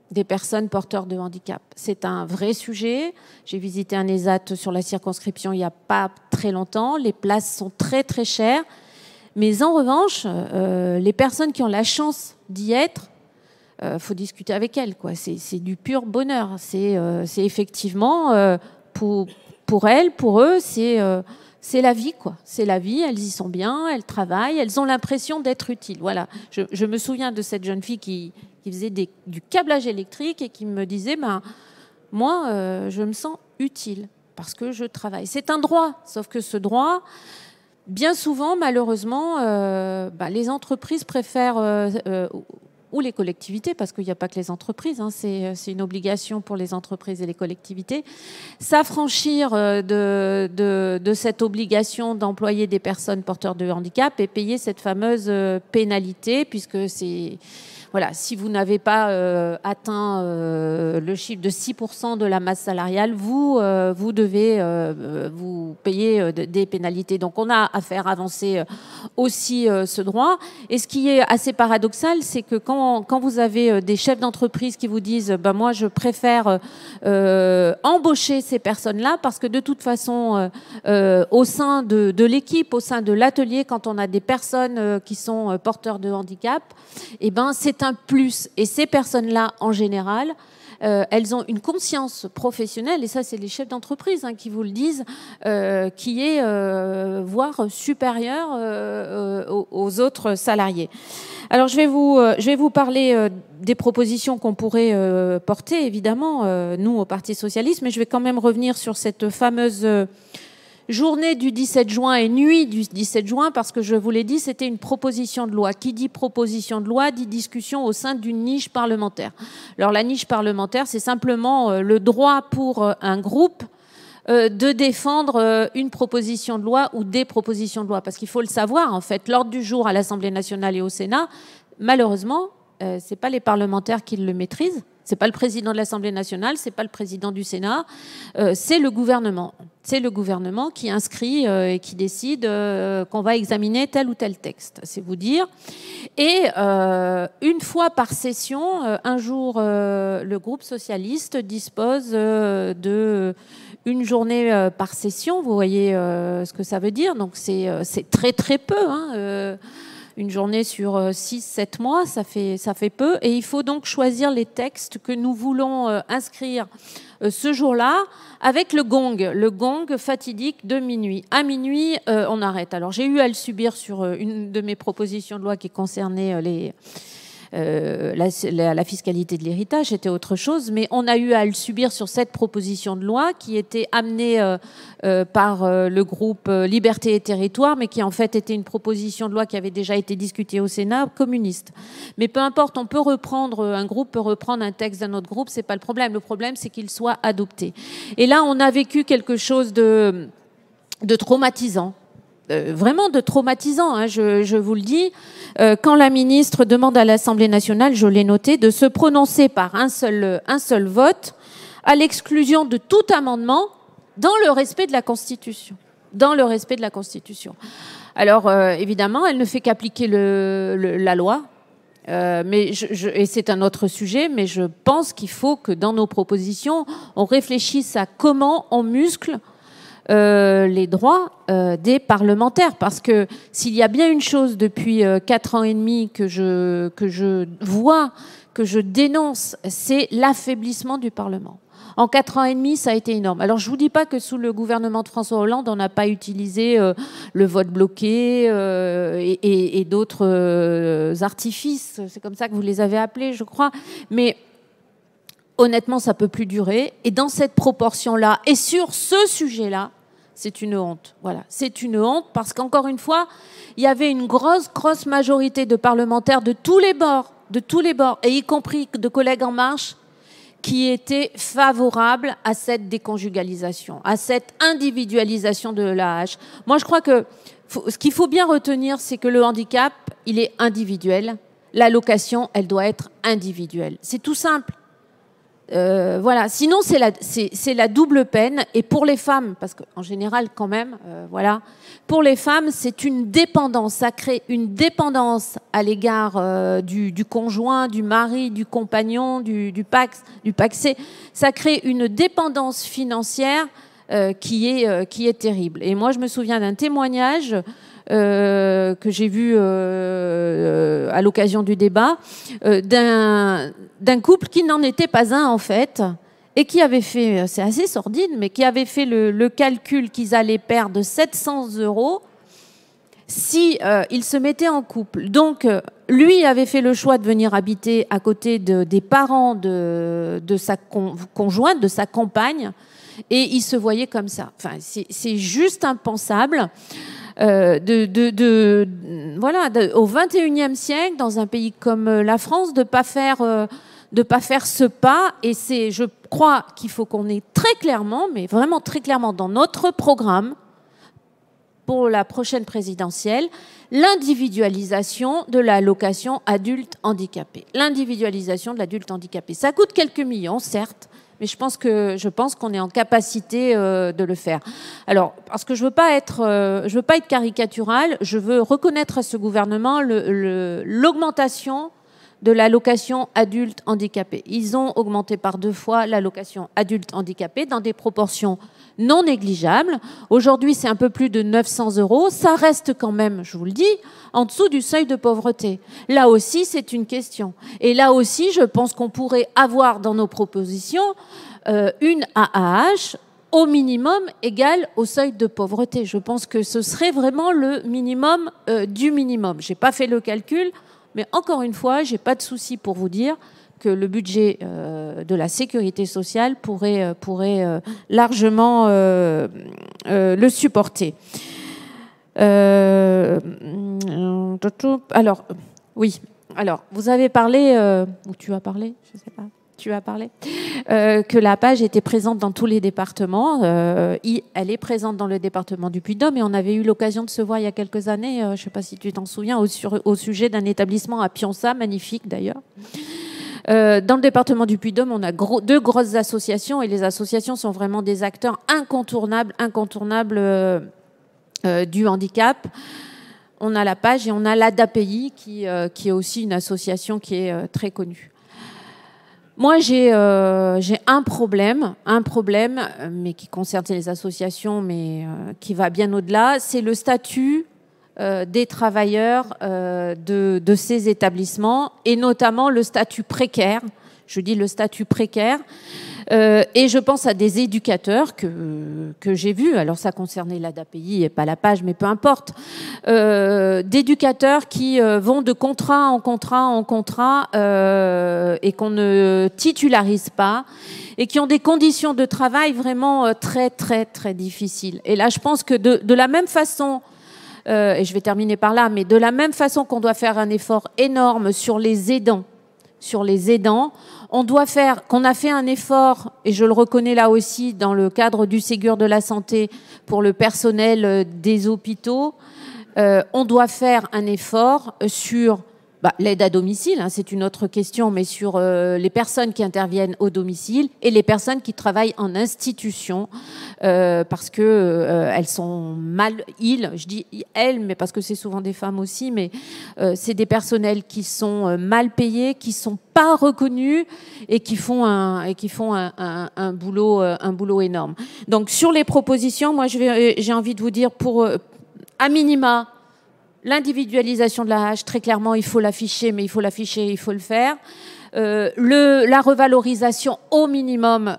des personnes porteurs de handicap. C'est un vrai sujet. J'ai visité un ESAT sur la circonscription il n'y a pas très longtemps. Les places sont très très chères. Mais en revanche, les personnes qui ont la chance d'y être, faut discuter avec elles, quoi. C'est du pur bonheur. C'est effectivement, pour elles, pour eux, c'est la vie, quoi. C'est la vie, elles y sont bien, elles travaillent, elles ont l'impression d'être utiles. Voilà. Je me souviens de cette jeune fille qui faisait du câblage électrique et qui me disait, moi, je me sens utile parce que je travaille. C'est un droit, sauf que ce droit, bien souvent, malheureusement, les entreprises préfèrent, ou les collectivités, parce qu'il n'y a pas que les entreprises, c'est une obligation pour les entreprises et les collectivités, s'affranchir de cette obligation d'employer des personnes porteurs de handicap et payer cette fameuse pénalité, puisque c'est... Voilà, si vous n'avez pas atteint le chiffre de 6% de la masse salariale, vous devez vous payer des pénalités. Donc on a à faire avancer aussi ce droit. Et ce qui est assez paradoxal, c'est que quand vous avez des chefs d'entreprise qui vous disent moi je préfère embaucher ces personnes-là parce que de toute façon au sein de l'équipe, au sein de l'atelier, quand on a des personnes qui sont porteurs de handicap, c'est un plus. Et ces personnes-là, en général, elles ont une conscience professionnelle, et ça, c'est les chefs d'entreprise qui vous le disent, qui est voire supérieure aux autres salariés. Alors, je vais vous parler des propositions qu'on pourrait porter, évidemment, nous, au Parti socialiste, mais je vais quand même revenir sur cette fameuse... journée du 17 juin et nuit du 17 juin, parce que je vous l'ai dit, c'était une proposition de loi. Qui dit proposition de loi dit discussion au sein d'une niche parlementaire. Alors la niche parlementaire, c'est simplement le droit pour un groupe de défendre une proposition de loi ou des propositions de loi. Parce qu'il faut le savoir, en fait, l'ordre du jour à l'Assemblée nationale et au Sénat, malheureusement, ce n'est pas les parlementaires qui le maîtrisent. C'est pas le président de l'Assemblée nationale, c'est pas le président du Sénat, c'est le gouvernement. C'est le gouvernement qui inscrit et qui décide qu'on va examiner tel ou tel texte. C'est vous dire. Et une fois par session, un jour, le groupe socialiste dispose de une journée par session. Vous voyez ce que ça veut dire. Donc c'est très très peu. Une journée sur 6-7 mois, ça fait peu. Et il faut donc choisir les textes que nous voulons inscrire ce jour-là avec le gong fatidique de minuit. À minuit, on arrête. Alors j'ai eu à le subir sur une de mes propositions de loi qui concernait la fiscalité de l'héritage, c'était autre chose, mais on a eu à le subir sur cette proposition de loi qui était amenée par le groupe Liberté et Territoire, mais qui en fait était une proposition de loi qui avait déjà été discutée au Sénat communiste. Mais peu importe, un groupe peut reprendre un texte d'un autre groupe, c'est pas le problème. Le problème, c'est qu'il soit adopté. Et là, on a vécu quelque chose de traumatisant. vraiment de traumatisant, hein, je vous le dis. Quand la ministre demande à l'Assemblée nationale, je l'ai noté, de se prononcer par un seul vote à l'exclusion de tout amendement dans le respect de la Constitution. Dans le respect de la Constitution. Alors, évidemment, elle ne fait qu'appliquer la loi. Et c'est un autre sujet, mais je pense qu'il faut que dans nos propositions, on réfléchisse à comment on muscle les droits des parlementaires. Parce que s'il y a bien une chose depuis 4 ans et demi que je vois, que je dénonce, c'est l'affaiblissement du Parlement. En 4 ans et demi, ça a été énorme. Alors, je ne vous dis pas que sous le gouvernement de François Hollande, on n'a pas utilisé le vote bloqué et d'autres artifices. C'est comme ça que vous les avez appelés, je crois. Mais honnêtement, ça ne peut plus durer. Et dans cette proportion-là, et sur ce sujet-là, c'est une honte. Voilà, c'est une honte parce qu'encore une fois, il y avait une grosse majorité de parlementaires de tous les bords, et y compris de collègues En Marche, qui étaient favorables à cette déconjugalisation, à cette individualisation de l'AAH. Moi, je crois que ce qu'il faut bien retenir, c'est que le handicap, il est individuel. L'allocation, elle doit être individuelle. C'est tout simple. Voilà. Sinon, c'est la double peine. Et pour les femmes, parce qu'en général, quand même, voilà, pour les femmes, c'est une dépendance. Ça crée une dépendance à l'égard du conjoint, du mari, du compagnon, du pacsé. Ça crée une dépendance financière qui est terrible. Et moi, je me souviens d'un témoignage que j'ai vu à l'occasion du débat, d'un couple qui n'en était pas un en fait, et qui avait fait, c'est assez sordide, mais qui avait fait le calcul qu'ils allaient perdre 700 € si ils se mettaient en couple. Donc, lui avait fait le choix de venir habiter à côté des parents de sa conjointe, de sa compagne, et il se voyait comme ça. Enfin, c'est juste impensable. Voilà, au XXIe siècle, dans un pays comme la France, de pas faire ce pas. Et je crois qu'il faut qu'on ait très clairement, mais vraiment très clairement dans notre programme pour la prochaine présidentielle, l'individualisation de l'allocation adulte handicapé. L'individualisation de l'adulte handicapé. Ça coûte quelques millions, certes, mais je pense qu'on est en capacité de le faire. Alors, parce que je veux pas être caricaturale, je veux reconnaître à ce gouvernement l'augmentation de l'allocation adulte handicapé. Ils ont augmenté par 2 fois l'allocation adulte handicapé dans des proportions non négligeables. Aujourd'hui, c'est un peu plus de 900 €. Ça reste quand même, je vous le dis, en dessous du seuil de pauvreté. Là aussi, c'est une question. Et là aussi, je pense qu'on pourrait avoir dans nos propositions une AAH au minimum égale au seuil de pauvreté. Je pense que ce serait vraiment le minimum du minimum. Je n'ai pas fait le calcul, mais encore une fois, je n'ai pas de souci pour vous dire que le budget de la sécurité sociale pourrait largement le supporter. Alors, oui. Alors, vous avez parlé, ou tu as parlé, je ne sais pas. Tu as parlé, que la page était présente dans tous les départements. Elle est présente dans le département du Puy-de-Dôme et on avait eu l'occasion de se voir il y a quelques années, je ne sais pas si tu t'en souviens, au sujet d'un établissement à Pionça, magnifique d'ailleurs. Dans le département du Puy-de-Dôme, on a 2 grosses associations et les associations sont vraiment des acteurs incontournables du handicap. On a la page et on a l'ADAPI qui est aussi une association qui est très connue. Moi, j'ai un problème, mais qui concerne les associations, mais qui va bien au-delà, c'est le statut des travailleurs de ces établissements, et notamment le statut précaire. Je dis le statut précaire. Et je pense à des éducateurs que j'ai vus, alors ça concernait l'ADAPI et pas la page, mais peu importe, d'éducateurs qui vont de contrat en contrat et qu'on ne titularise pas et qui ont des conditions de travail vraiment très, très, très difficiles. Et là, je pense que de la même façon, et je vais terminer par là, mais de la même façon qu'on doit faire un effort énorme sur les aidants, sur les aidants. Qu'on a fait un effort, et je le reconnais là aussi, dans le cadre du Ségur de la santé pour le personnel des hôpitaux. On doit faire un effort sur l'aide à domicile, hein, c'est une autre question, mais sur les personnes qui interviennent au domicile et les personnes qui travaillent en institution, parce que elles sont je dis elles, mais parce que c'est souvent des femmes aussi, mais c'est des personnels qui sont mal payés, qui sont pas reconnus et qui font un boulot énorme. Donc sur les propositions, moi j'ai envie de vous dire, pour à minima, l'individualisation de la hache, très clairement, il faut l'afficher, mais il faut l'afficher, il faut le faire. La revalorisation au minimum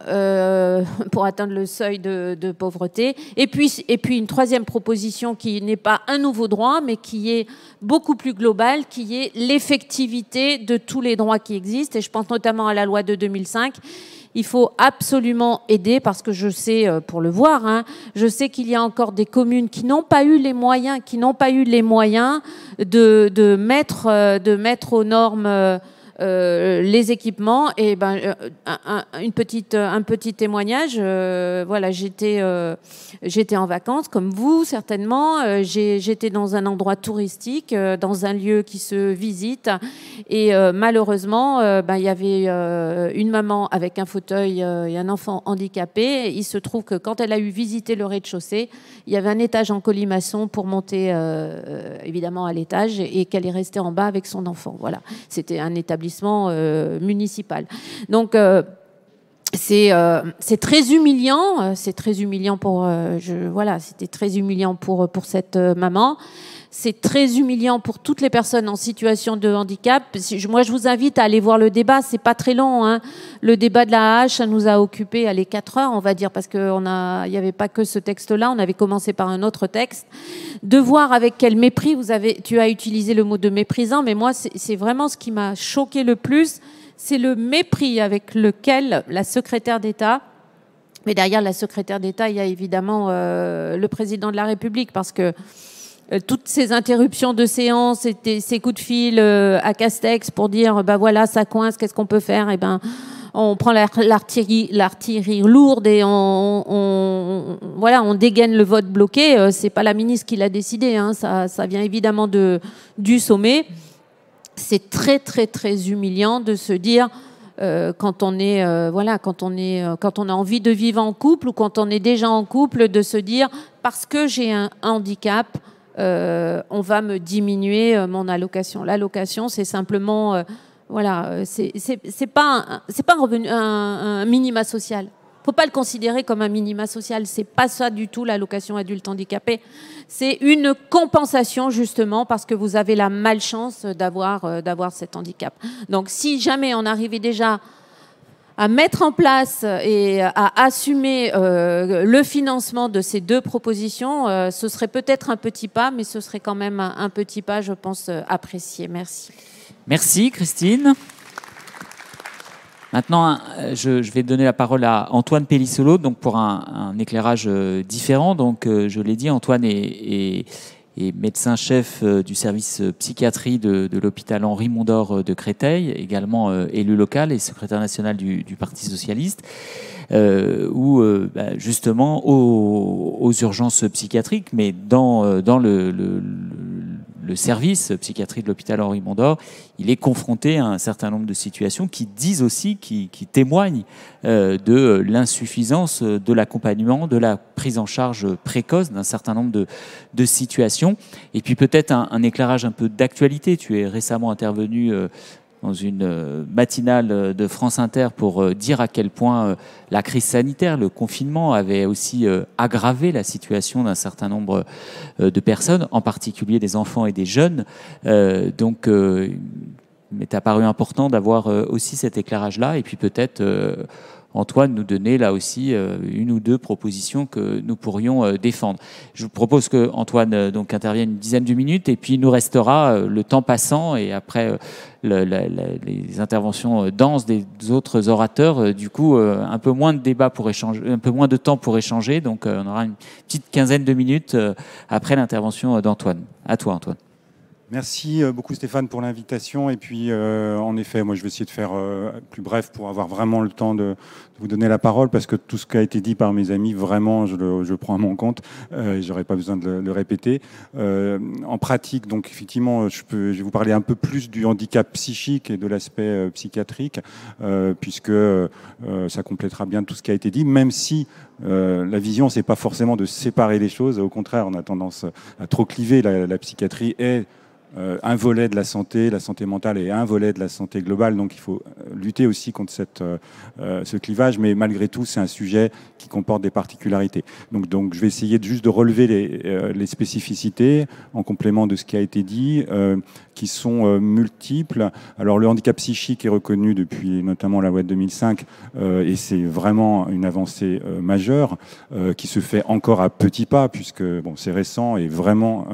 pour atteindre le seuil de pauvreté. Et puis une troisième proposition qui n'est pas un nouveau droit, mais qui est beaucoup plus globale, qui est l'effectivité de tous les droits qui existent. Et je pense notamment à la loi de 2005. Il faut absolument aider, parce que je sais, pour le voir, hein, je sais qu'il y a encore des communes qui n'ont pas eu les moyens, de mettre aux normes les équipements. Et un petit témoignage. Voilà, j'étais en vacances comme vous certainement. J'étais dans un endroit touristique, dans un lieu qui se visite, et malheureusement, il y avait une maman avec un fauteuil et un enfant handicapé. Il se trouve que quand elle a eu visité le rez-de-chaussée, il y avait un étage en colimaçon pour monter évidemment à l'étage, et qu'elle est restée en bas avec son enfant. Voilà, c'était un établissement municipal. Donc c'est très humiliant. C'est très humiliant c'était très humiliant pour cette maman. C'est très humiliant pour toutes les personnes en situation de handicap. Moi, je vous invite à aller voir le débat. C'est pas très long, hein. Le débat de la hache, ça nous a occupé 4 heures, on va dire, parce qu'il n'y avait pas que ce texte-là. On avait commencé par un autre texte. De voir avec quel mépris tu as utilisé le mot de méprisant, mais moi, c'est vraiment ce qui m'a choqué le plus. C'est le mépris avec lequel la secrétaire d'État, mais derrière la secrétaire d'État, il y a évidemment le président de la République, parce que toutes ces interruptions de séance, ces coups de fil à Castex pour dire voilà, ça coince, qu'est-ce qu'on peut faire, on prend l'artillerie lourde et on dégaine le vote bloqué. C'est pas la ministre qui l'a décidé, hein, ça vient évidemment du sommet. C'est très très très humiliant de se dire quand on a envie de vivre en couple, ou quand on est déjà en couple, de se dire parce que j'ai un handicap, on va me diminuer mon allocation. L'allocation, c'est simplement, c'est pas un revenu, un minima social. Faut pas le considérer comme un minima social. C'est pas ça du tout, l'allocation adulte handicapé. C'est une compensation, justement, parce que vous avez la malchance d'avoir cet handicap. Donc, si jamais on arrivait déjà à mettre en place et à assumer le financement de ces 2 propositions, ce serait peut-être un petit pas, mais ce serait quand même un petit pas, je pense, apprécié. Merci. Merci, Christine. Maintenant, je vais donner la parole à Antoine Pellissolo, donc pour un éclairage différent. Donc, je l'ai dit, Antoine est médecin-chef du service psychiatrie de l'hôpital Henri Mondor de Créteil, également élu local et secrétaire national du Parti socialiste, où justement aux urgences psychiatriques, mais dans le service psychiatrie de l'hôpital Henri Mondor, il est confronté à un certain nombre de situations qui disent aussi, qui témoignent de l'insuffisance de l'accompagnement, de la prise en charge précoce d'un certain nombre de situations. Et puis peut-être un éclairage un peu d'actualité. Tu es récemment intervenu dans une matinale de France Inter pour dire à quel point la crise sanitaire, le confinement avait aussi aggravé la situation d'un certain nombre de personnes, en particulier des enfants et des jeunes. Donc, il m'est apparu important d'avoir aussi cet éclairage-là, et puis peut-être Antoine nous donner là aussi une ou 2 propositions que nous pourrions défendre. Je vous propose que Antoine donc intervienne une dizaine de minutes, et puis il nous restera le temps passant, et après les interventions denses des autres orateurs, du coup un peu moins de débat pour échanger, un peu moins de temps pour échanger. Donc on aura une petite quinzaine de minutes après l'intervention d'Antoine. À toi, Antoine. Merci beaucoup Stéphane pour l'invitation. Et puis en effet, moi je vais essayer de faire plus bref pour avoir vraiment le temps de vous donner la parole, parce que tout ce qui a été dit par mes amis, vraiment je le prends à mon compte. J'aurais pas besoin de le répéter. En pratique, donc effectivement, je vais vous parler un peu plus du handicap psychique et de l'aspect psychiatrique, puisque ça complétera bien tout ce qui a été dit, même si la vision, c'est pas forcément de séparer les choses. Au contraire, on a tendance à trop cliver. La psychiatrie est un volet de la santé mentale et un volet de la santé globale. Donc il faut lutter aussi contre ce clivage, mais malgré tout, c'est un sujet qui comporte des particularités. Donc je vais essayer juste de relever les spécificités en complément de ce qui a été dit, qui sont multiples. Alors le handicap psychique est reconnu depuis notamment la loi de 2005, et c'est vraiment une avancée majeure qui se fait encore à petits pas, puisque bon, c'est récent et vraiment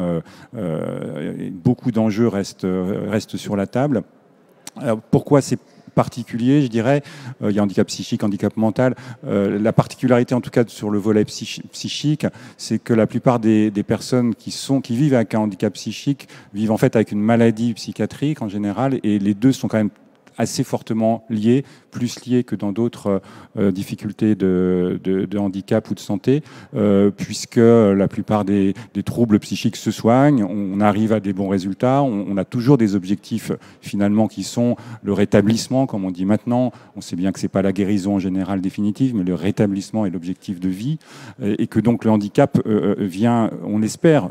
beaucoup d'enjeux restent sur la table. Alors, pourquoi c'est particulier, je dirais, il y a handicap psychique, handicap mental. La particularité, en tout cas sur le volet psychique, c'est que la plupart des personnes qui vivent avec un handicap psychique vivent en fait avec une maladie psychiatrique en général, et les deux sont quand même assez fortement liés, plus liés que dans d'autres difficultés de handicap ou de santé, puisque la plupart des troubles psychiques se soignent, on arrive à des bons résultats, on a toujours des objectifs finalement qui sont le rétablissement, comme on dit maintenant. On sait bien que c'est pas la guérison en général définitive, mais le rétablissement est l'objectif de vie, et que donc le handicap vient, on espère,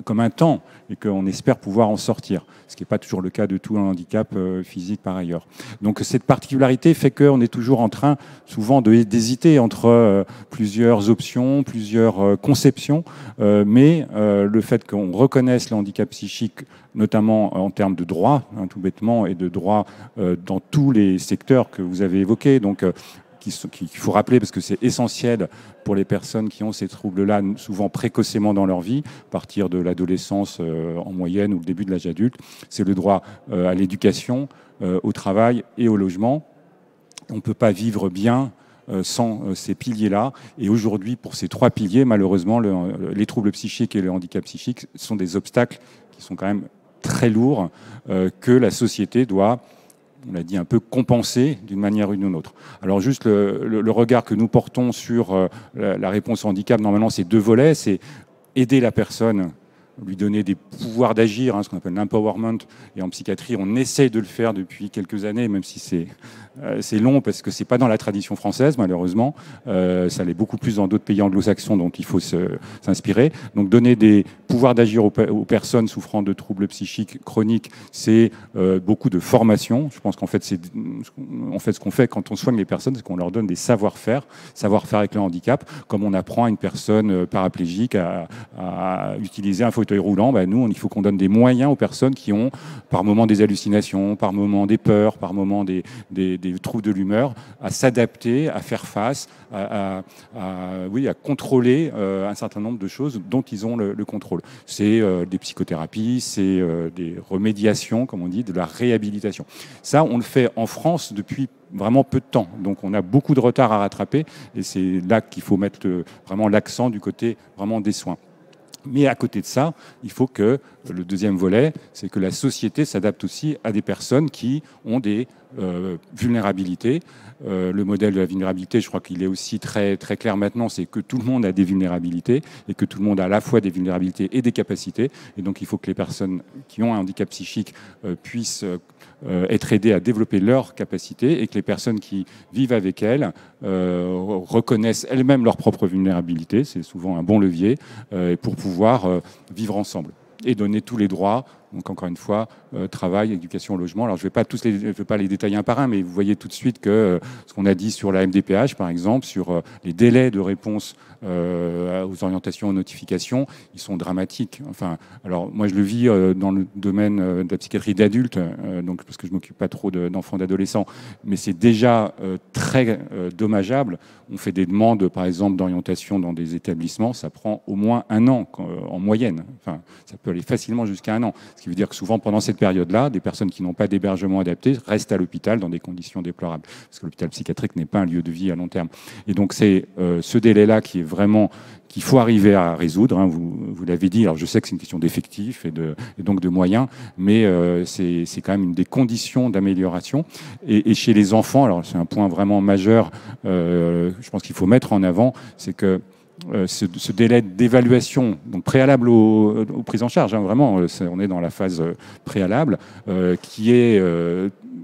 comme un temps, et qu'on espère pouvoir en sortir, ce qui n'est pas toujours le cas de tout un handicap physique par ailleurs. Donc cette particularité fait qu'on est toujours en train souvent d'hésiter entre plusieurs options, plusieurs conceptions, mais le fait qu'on reconnaisse le handicap psychique, notamment en termes de droits, tout bêtement, et de droits dans tous les secteurs que vous avez évoqués, donc qu'il faut rappeler parce que c'est essentiel pour les personnes qui ont ces troubles-là, souvent précocement dans leur vie, à partir de l'adolescence en moyenne ou le début de l'âge adulte. C'est le droit à l'éducation, au travail et au logement. On ne peut pas vivre bien sans ces piliers-là. Et aujourd'hui, pour ces trois piliers, malheureusement, les troubles psychiques et le handicap psychique sont des obstacles qui sont quand même très lourds, que la société doit, on l'a dit, un peu compenser d'une manière ou d'une autre. Alors juste le regard que nous portons sur la réponse au handicap, normalement, c'est deux volets. C'est aider la personne, lui donner des pouvoirs d'agir, ce qu'on appelle l'empowerment. Et en psychiatrie, on essaye de le faire depuis quelques années, même si c'est long, parce que c'est pas dans la tradition française, malheureusement. Ça l'est beaucoup plus dans d'autres pays anglo-saxons dont il faut s'inspirer. Donc donner des pouvoirs d'agir aux personnes souffrant de troubles psychiques chroniques, c'est beaucoup de formation. Je pense qu'en fait, ce qu'on fait quand on soigne les personnes, c'est qu'on leur donne des savoir-faire avec le handicap, comme on apprend à une personne paraplégique à utiliser un fauteuil roulant. Nous, il faut qu'on donne des moyens aux personnes qui ont par moment des hallucinations, par moment des peurs, par moment des troubles de l'humeur, à s'adapter, à faire face, à contrôler un certain nombre de choses dont ils ont le contrôle. C'est des psychothérapies, c'est des remédiations, comme on dit, de la réhabilitation. Ça, on le fait en France depuis vraiment peu de temps. Donc on a beaucoup de retard à rattraper, et c'est là qu'il faut mettre vraiment l'accent du côté vraiment des soins. Mais à côté de ça, il faut que le deuxième volet, c'est que la société s'adapte aussi à des personnes qui ont des vulnérabilités. Le modèle de la vulnérabilité, je crois qu'il est aussi très, très clair maintenant, c'est que tout le monde a des vulnérabilités et que tout le monde a à la fois des vulnérabilités et des capacités. Et donc il faut que les personnes qui ont un handicap psychique puissent être aidées à développer leurs capacités, et que les personnes qui vivent avec elles reconnaissent elles-mêmes leurs propres vulnérabilités. C'est souvent un bon levier pour pouvoir vivre ensemble et donner tous les droits. Donc encore une fois, travail, éducation, logement. Alors je ne vais pas les détailler un par un, mais vous voyez tout de suite que ce qu'on a dit sur la MDPH, par exemple, sur les délais de réponse aux orientations, aux notifications, ils sont dramatiques. Enfin, alors moi je le vis dans le domaine de la psychiatrie d'adultes, donc parce que je m'occupe pas trop d'enfants, d'adolescents, mais c'est déjà très dommageable. On fait des demandes, par exemple, d'orientation dans des établissements, ça prend au moins un an en moyenne. Enfin, ça peut aller facilement jusqu'à un an. Ce qui qui veut dire que souvent, pendant cette période-là, des personnes qui n'ont pas d'hébergement adapté restent à l'hôpital dans des conditions déplorables, parce que l'hôpital psychiatrique n'est pas un lieu de vie à long terme. Et donc, c'est ce délai-là qui est vraiment qu'il faut arriver à résoudre. Hein, vous l'avez dit, alors je sais que c'est une question d'effectifs et donc de moyens, mais c'est quand même une des conditions d'amélioration. Et chez les enfants, alors c'est un point vraiment majeur, je pense qu'il faut mettre en avant, c'est que ce délai d'évaluation, donc préalable aux prises en charge, hein, vraiment, on est dans la phase préalable, qui est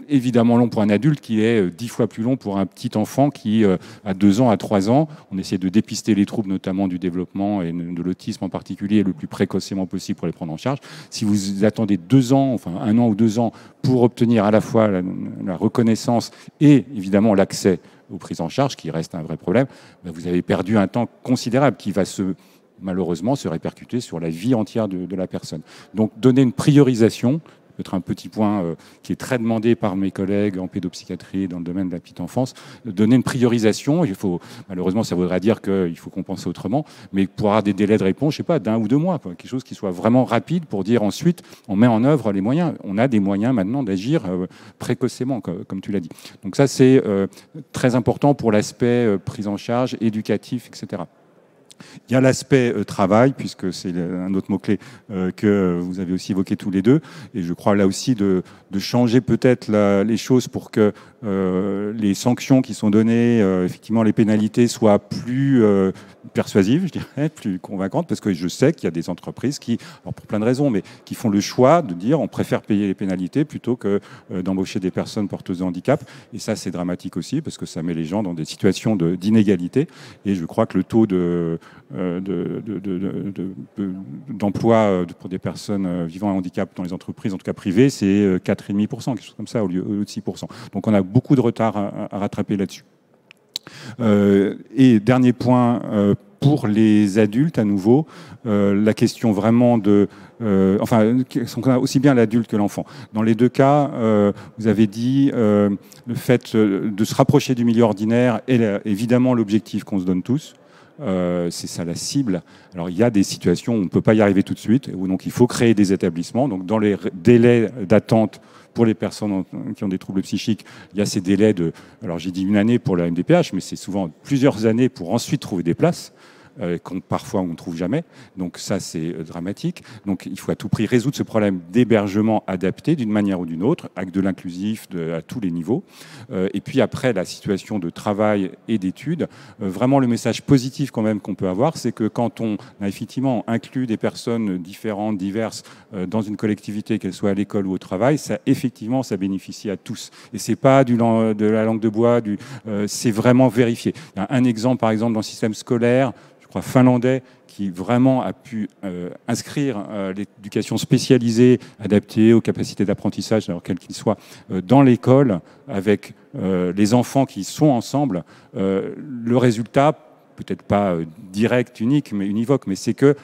évidemment long pour un adulte, qui est 10 fois plus long pour un petit enfant qui a 2 ans à 3 ans. On essaie de dépister les troubles, notamment du développement et de l'autisme en particulier, le plus précocement possible pour les prendre en charge. Si vous attendez 2 ans, enfin 1 an ou 2 ans, pour obtenir à la fois la reconnaissance et évidemment l'accès aux prises en charge, qui reste un vrai problème, vous avez perdu un temps considérable qui va malheureusement se répercuter sur la vie entière de la personne. Donc donner une priorisation, peut-être un petit point qui est très demandé par mes collègues en pédopsychiatrie dans le domaine de la petite enfance, donner une priorisation. Malheureusement, ça voudrait dire qu'il faut compenser autrement, mais pour avoir des délais de réponse, je sais pas, d'1 ou 2 mois, quoi, quelque chose qui soit vraiment rapide pour dire ensuite, on met en œuvre les moyens. On a des moyens maintenant d'agir précocement, comme tu l'as dit. Donc ça, c'est très important pour l'aspect prise en charge, éducatif, etc. Il y a l'aspect travail, puisque c'est un autre mot-clé que vous avez aussi évoqué tous les deux. Et je crois là aussi de changer peut-être les choses pour que les sanctions qui sont données, effectivement les pénalités, soient plus persuasives, je dirais, plus convaincantes, parce que je sais qu'il y a des entreprises qui, alors pour plein de raisons, mais qui font le choix de dire on préfère payer les pénalités plutôt que d'embaucher des personnes porteuses de handicap. Et ça, c'est dramatique aussi, parce que ça met les gens dans des situations d'inégalité. Et je crois que le taux d'emploi pour des personnes vivant un handicap dans les entreprises, en tout cas privées, c'est 4,5%, quelque chose comme ça, au lieu de 6%. Donc on a beaucoup de retard à rattraper là-dessus. Et dernier point, pour les adultes, à nouveau, la question vraiment aussi bien l'adulte que l'enfant. Dans les deux cas, vous avez dit le fait de se rapprocher du milieu ordinaire est évidemment l'objectif qu'on se donne tous. C'est ça la cible. Alors il y a des situations où on ne peut pas y arriver tout de suite, où donc il faut créer des établissements. Donc dans les délais d'attente pour les personnes qui ont des troubles psychiques, il y a ces délais alors j'ai dit 1 année pour la MDPH, mais c'est souvent plusieurs années pour ensuite trouver des places. Parfois on ne trouve jamais, donc ça c'est dramatique. Donc il faut à tout prix résoudre ce problème d'hébergement adapté d'une manière ou d'une autre, avec de l'inclusif à tous les niveaux. Et puis après, la situation de travail et d'études, vraiment le message positif quand même qu'on peut avoir, c'est que quand on a effectivement inclus des personnes différentes, diverses, dans une collectivité, qu'elle soit à l'école ou au travail, ça bénéficie à tous. Et c'est pas de la langue de bois, c'est vraiment vérifié. Il y a un exemple, par exemple, dans le système scolaire, finlandais, qui vraiment a pu inscrire l'éducation spécialisée, adaptée aux capacités d'apprentissage, alors quel qu'il soit, dans l'école, avec les enfants qui sont ensemble. Le résultat, peut-être pas direct, unique, mais univoque, mais c'est que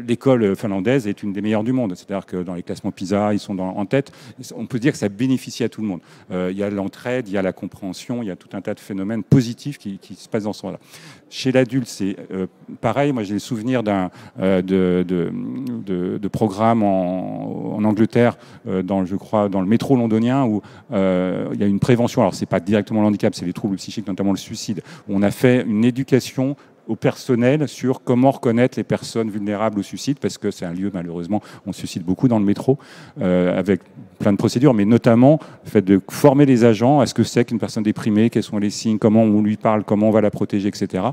l'école finlandaise est une des meilleures du monde. C'est-à-dire que dans les classements PISA, ils sont en tête. On peut dire que ça bénéficie à tout le monde. Il y a l'entraide, il y a la compréhension, il y a tout un tas de phénomènes positifs qui se passent dans ce sens-là. Chez l'adulte, c'est pareil. Moi, j'ai le souvenir de programmes en Angleterre, je crois, dans le métro londonien, où il y a une prévention. Alors, c'est pas directement le handicap, c'est les troubles psychiques, notamment le suicide. Où on a fait une éducation au personnel sur comment reconnaître les personnes vulnérables au suicide, parce que c'est un lieu, malheureusement, on suicide beaucoup dans le métro, avec plein de procédures, mais notamment le fait de former les agents à ce que c'est qu'une personne déprimée, quels sont les signes, comment on lui parle, comment on va la protéger, etc.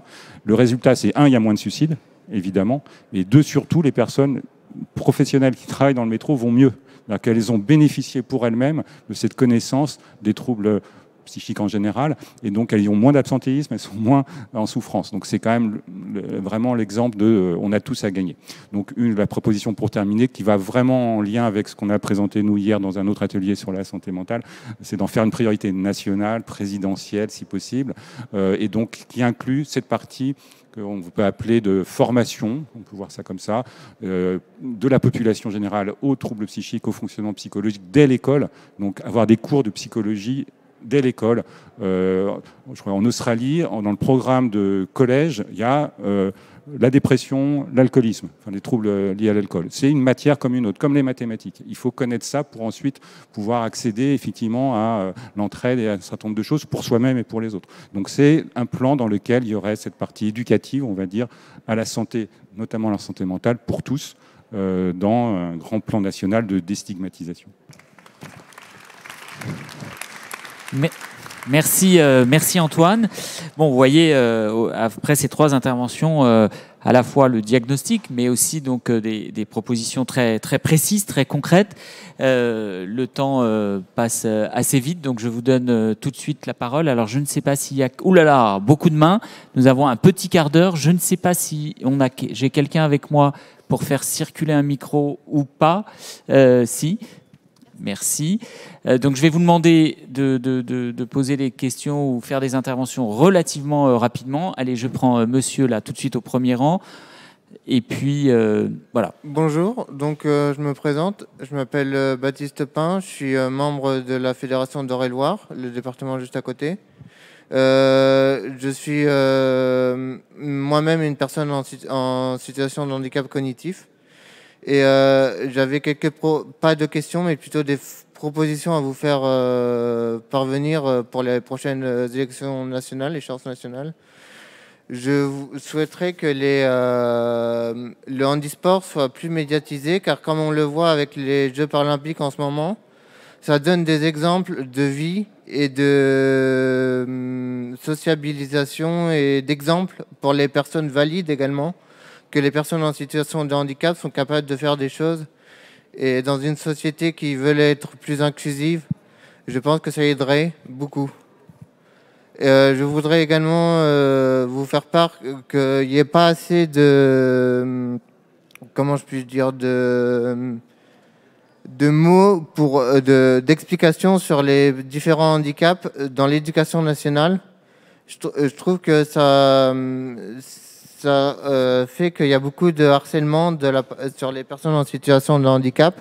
Le résultat, c'est 1, il y a moins de suicides, évidemment, et 2, surtout, les personnes professionnelles qui travaillent dans le métro vont mieux, c'est-à-dire qu'elles ont bénéficié pour elles-mêmes de cette connaissance des troubles psychiques en général, et donc elles ont moins d'absentéisme, elles sont moins en souffrance. Donc c'est quand même vraiment l'exemple de on a tous à gagner. Donc la proposition pour terminer, qui va vraiment en lien avec ce qu'on a présenté nous hier dans un autre atelier sur la santé mentale, c'est d'en faire une priorité nationale, présidentielle si possible, et donc qui inclut cette partie qu'on peut appeler de formation, on peut voir ça comme ça, de la population générale aux troubles psychiques, au fonctionnement psychologique dès l'école, donc avoir des cours de psychologie dès l'école. Je crois en Australie, dans le programme de collège, il y a la dépression, l'alcoolisme, enfin les troubles liés à l'alcool. C'est une matière comme une autre, comme les mathématiques. Il faut connaître ça pour ensuite pouvoir accéder effectivement à l'entraide et à un certain nombre de choses pour soi-même et pour les autres. Donc c'est un plan dans lequel il y aurait cette partie éducative, on va dire, à la santé, notamment la santé mentale, pour tous, dans un grand plan national de déstigmatisation. Merci Antoine. Bon, vous voyez, après ces 3 interventions, à la fois le diagnostic, mais aussi donc des propositions très, très précises, très concrètes. Le temps passe assez vite, donc je vous donne tout de suite la parole. Alors, je ne sais pas s'il y a... Ouh là là, beaucoup de mains. Nous avons un petit quart d'heure. Je ne sais pas si j'ai quelqu'un avec moi pour faire circuler un micro ou pas. Si. Merci. Donc, je vais vous demander de poser des questions ou faire des interventions relativement rapidement. Allez, je prends monsieur là tout de suite au premier rang. Et puis, voilà. Bonjour, donc je me présente. Je m'appelle Baptiste Pin. Je suis membre de la Fédération d'Eure-et-Loire, le département juste à côté. Je suis moi-même une personne en situation de handicap cognitif. Et j'avais pas de questions, mais plutôt des propositions à vous faire parvenir pour les prochaines élections nationales, échéances nationales. Je souhaiterais que le handisport soit plus médiatisé, car comme on le voit avec les Jeux paralympiques en ce moment, ça donne des exemples de vie et de sociabilisation et d'exemples pour les personnes valides également, que les personnes en situation de handicap sont capables de faire des choses. Et dans une société qui veut être plus inclusive, je pense que ça aiderait beaucoup. Je voudrais également vous faire part qu'il n'y ait pas assez de... Comment je puis dire de mots d'explications sur les différents handicaps dans l'éducation nationale. Je trouve que ça fait qu'il y a beaucoup de harcèlement sur les personnes en situation de handicap,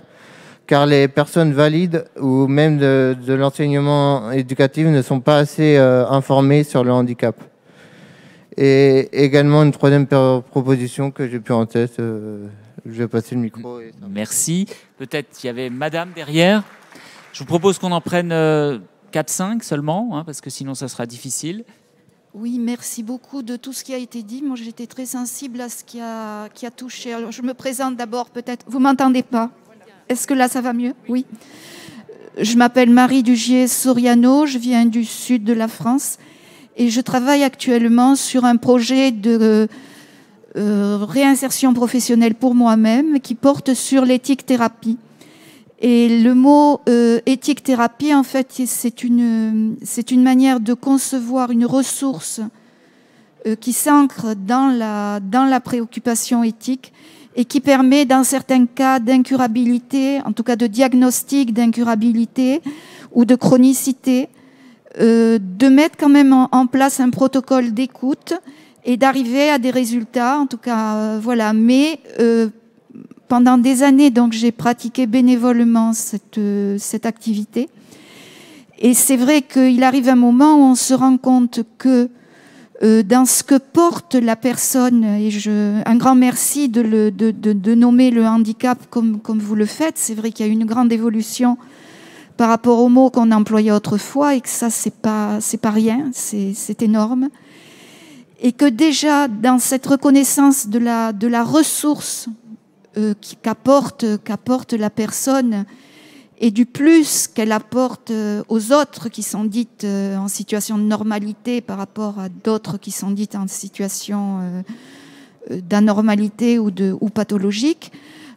car les personnes valides ou même de l'enseignement éducatif ne sont pas assez informées sur le handicap. Et également une troisième proposition que j'ai pu en tête, je vais passer le micro. Merci. Peut-être il y avait madame derrière. Je vous propose qu'on en prenne 4-5 seulement, hein, parce que sinon ça sera difficile. Oui, merci beaucoup de tout ce qui a été dit. Moi, j'étais très sensible à ce qui a touché. Alors, je me présente d'abord, peut-être. Vous m'entendez pas? Est-ce que là, ça va mieux? Oui. Je m'appelle Marie Dugier-Soriano. Je viens du sud de la France et je travaille actuellement sur un projet de réinsertion professionnelle pour moi-même qui porte sur l'éthique thérapie. Et le mot éthique thérapie, en fait, c'est une manière de concevoir une ressource qui s'ancre dans la préoccupation éthique et qui permet, dans certains cas d'incurabilité, en tout cas de diagnostic d'incurabilité ou de chronicité, de mettre quand même en place un protocole d'écoute et d'arriver à des résultats, en tout cas, voilà. Mais pendant des années, donc, j'ai pratiqué bénévolement cette activité. Et c'est vrai qu'il arrive un moment où on se rend compte que dans ce que porte la personne, et un grand merci de nommer le handicap comme vous le faites. C'est vrai qu'il y a une grande évolution par rapport aux mots qu'on employait autrefois et que ça, c'est pas rien, c'est énorme. Et que déjà, dans cette reconnaissance de la ressource qu'apporte la personne et du plus qu'elle apporte aux autres qui sont dites en situation de normalité par rapport à d'autres qui sont dites en situation d'anormalité ou pathologique,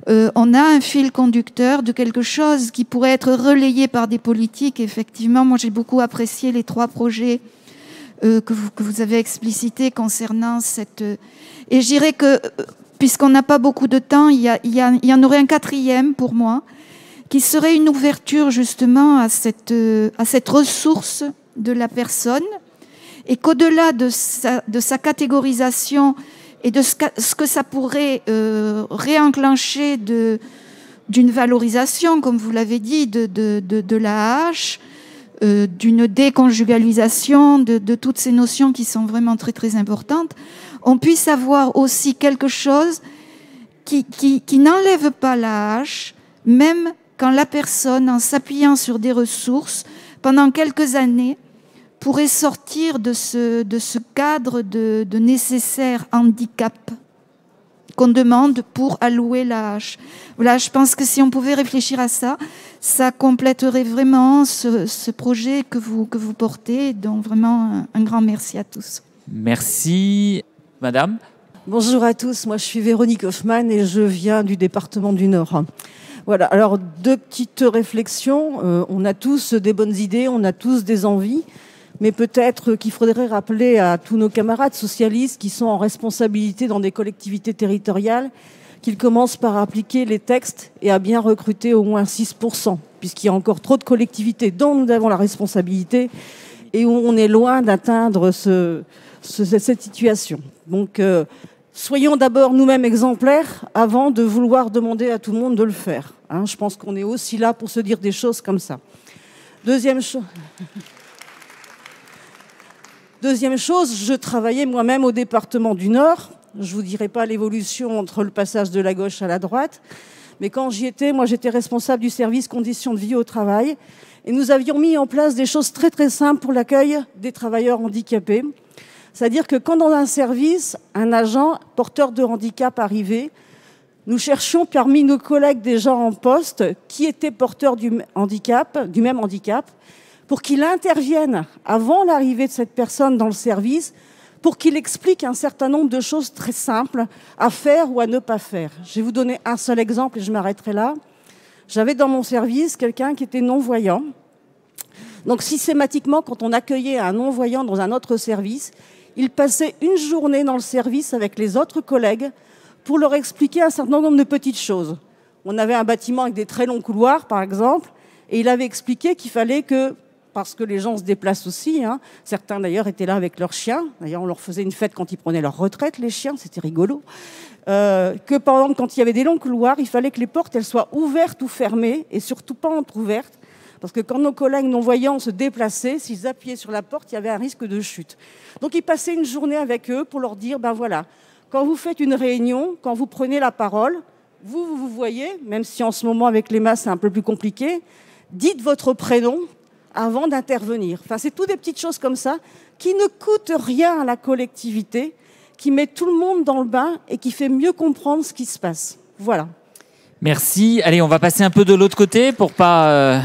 on a un fil conducteur de quelque chose qui pourrait être relayé par des politiques. Effectivement, moi j'ai beaucoup apprécié les 3 projets que vous avez explicités concernant cette... Et je dirais que puisqu'on n'a pas beaucoup de temps, il y en aurait un 4e pour moi, qui serait une ouverture justement à cette ressource de la personne, et qu'au-delà de sa catégorisation et de ce que ça pourrait réenclencher d'une valorisation, comme vous l'avez dit, de l'AAH, d'une déconjugalisation de toutes ces notions qui sont vraiment très très importantes, on puisse avoir aussi quelque chose qui n'enlève pas la hache, même quand la personne, en s'appuyant sur des ressources, pendant quelques années, pourrait sortir de ce cadre de nécessaire handicap qu'on demande pour allouer la hache. Voilà, je pense que si on pouvait réfléchir à ça, ça compléterait vraiment ce projet que vous portez. Donc vraiment, un grand merci à tous. Merci, madame. Bonjour à tous, moi je suis Véronique Hoffmann et je viens du département du Nord. Voilà, alors 2 petites réflexions. On a tous des bonnes idées, on a tous des envies. Mais peut-être qu'il faudrait rappeler à tous nos camarades socialistes qui sont en responsabilité dans des collectivités territoriales qu'ils commencent par appliquer les textes et à bien recruter au moins 6%, puisqu'il y a encore trop de collectivités dont nous avons la responsabilité et où on est loin d'atteindre cette situation. Donc, soyons d'abord nous-mêmes exemplaires avant de vouloir demander à tout le monde de le faire. Hein, je pense qu'on est aussi là pour se dire des choses comme ça. Deuxième chose, je travaillais moi-même au département du Nord. Je ne vous dirai pas l'évolution entre le passage de la gauche à la droite. Mais quand j'y étais, moi j'étais responsable du service conditions de vie au travail. Et nous avions mis en place des choses très très simples pour l'accueil des travailleurs handicapés. C'est-à-dire que quand dans un service, un agent porteur de handicap arrivait, nous cherchions parmi nos collègues déjà en poste qui étaient porteurs du même handicap, pour qu'il intervienne avant l'arrivée de cette personne dans le service, pour qu'il explique un certain nombre de choses très simples à faire ou à ne pas faire. Je vais vous donner un seul exemple et je m'arrêterai là. J'avais dans mon service quelqu'un qui était non-voyant. Donc systématiquement, quand on accueillait un non-voyant dans un autre service, il passait une journée dans le service avec les autres collègues pour leur expliquer un certain nombre de petites choses. On avait un bâtiment avec des très longs couloirs, par exemple, et il avait expliqué qu'il fallait que, parce que les gens se déplacent aussi, hein. Certains d'ailleurs étaient là avec leurs chiens. D'ailleurs, on leur faisait une fête quand ils prenaient leur retraite, les chiens, c'était rigolo. Que par exemple, quand il y avait des longs couloirs, il fallait que les portes elles soient ouvertes ou fermées, et surtout pas entrouvertes, parce que quand nos collègues non-voyants se déplaçaient, s'ils appuyaient sur la porte, il y avait un risque de chute. Donc, il passait une journée avec eux pour leur dire, ben voilà, quand vous faites une réunion, quand vous prenez la parole, vous voyez, même si en ce moment avec les masses c'est un peu plus compliqué, dites votre prénom avant d'intervenir. Enfin, c'est toutes des petites choses comme ça qui ne coûtent rien à la collectivité, qui met tout le monde dans le bain et qui fait mieux comprendre ce qui se passe. Voilà. Merci. Allez, on va passer un peu de l'autre côté pour pas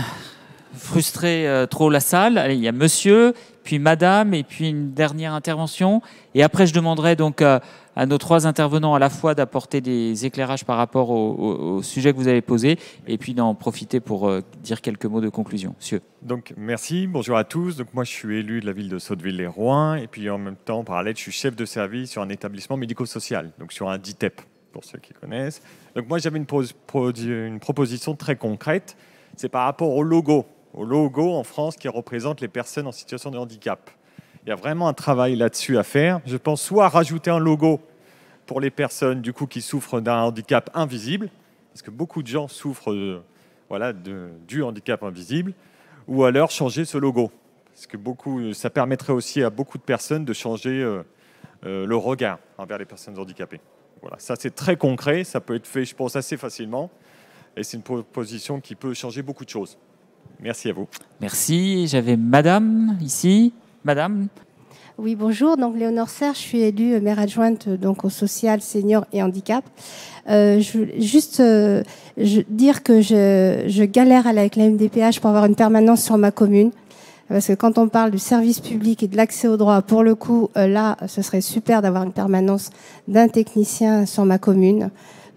frustrer trop la salle. Allez, il y a monsieur, puis madame, et puis une dernière intervention. Et après, je demanderai donc à nos 3 intervenants à la fois d'apporter des éclairages par rapport au sujet que vous avez posé, et puis d'en profiter pour dire quelques mots de conclusion. Monsieur. Donc, merci. Bonjour à tous. Donc, moi, je suis élu de la ville de Sotteville-les-Rouen, et puis en même temps, en parallèle, je suis chef de service sur un établissement médico-social, donc sur un DITEP, pour ceux qui connaissent. Donc, moi, j'avais une proposition très concrète. C'est par rapport au logo en France qui représente les personnes en situation de handicap. Il y a vraiment un travail là-dessus à faire. Je pense soit rajouter un logo pour les personnes du coup, qui souffrent d'un handicap invisible, parce que beaucoup de gens souffrent du handicap invisible, ou alors changer ce logo. Parce que ça permettrait aussi à beaucoup de personnes de changer le regard envers les personnes handicapées. Voilà, ça c'est très concret, ça peut être fait, je pense, assez facilement, et c'est une proposition qui peut changer beaucoup de choses. Merci à vous. Merci. J'avais madame ici. Madame. Oui, bonjour. Donc, Léonore Serre, je suis élue maire adjointe donc, au social, senior et handicap. Je veux juste dire que je galère avec la MDPH pour avoir une permanence sur ma commune. Parce que quand on parle du service public et de l'accès aux droits, pour le coup, là, ce serait super d'avoir une permanence d'un technicien sur ma commune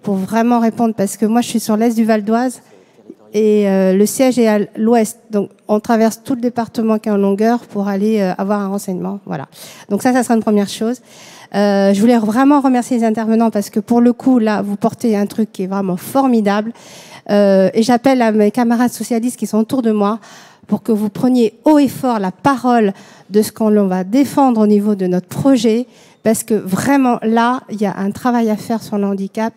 pour vraiment répondre. Parce que moi, je suis sur l'est du Val d'Oise. Et le siège est à l'ouest, donc on traverse tout le département qui est en longueur pour aller avoir un renseignement. Voilà. Donc ça sera une première chose. Je voulais vraiment remercier les intervenants parce que pour le coup, là, vous portez un truc qui est vraiment formidable. Et j'appelle à mes camarades socialistes qui sont autour de moi pour que vous preniez haut et fort la parole de ce qu'on va défendre au niveau de notre projet, parce que vraiment là, il y a un travail à faire sur le handicap.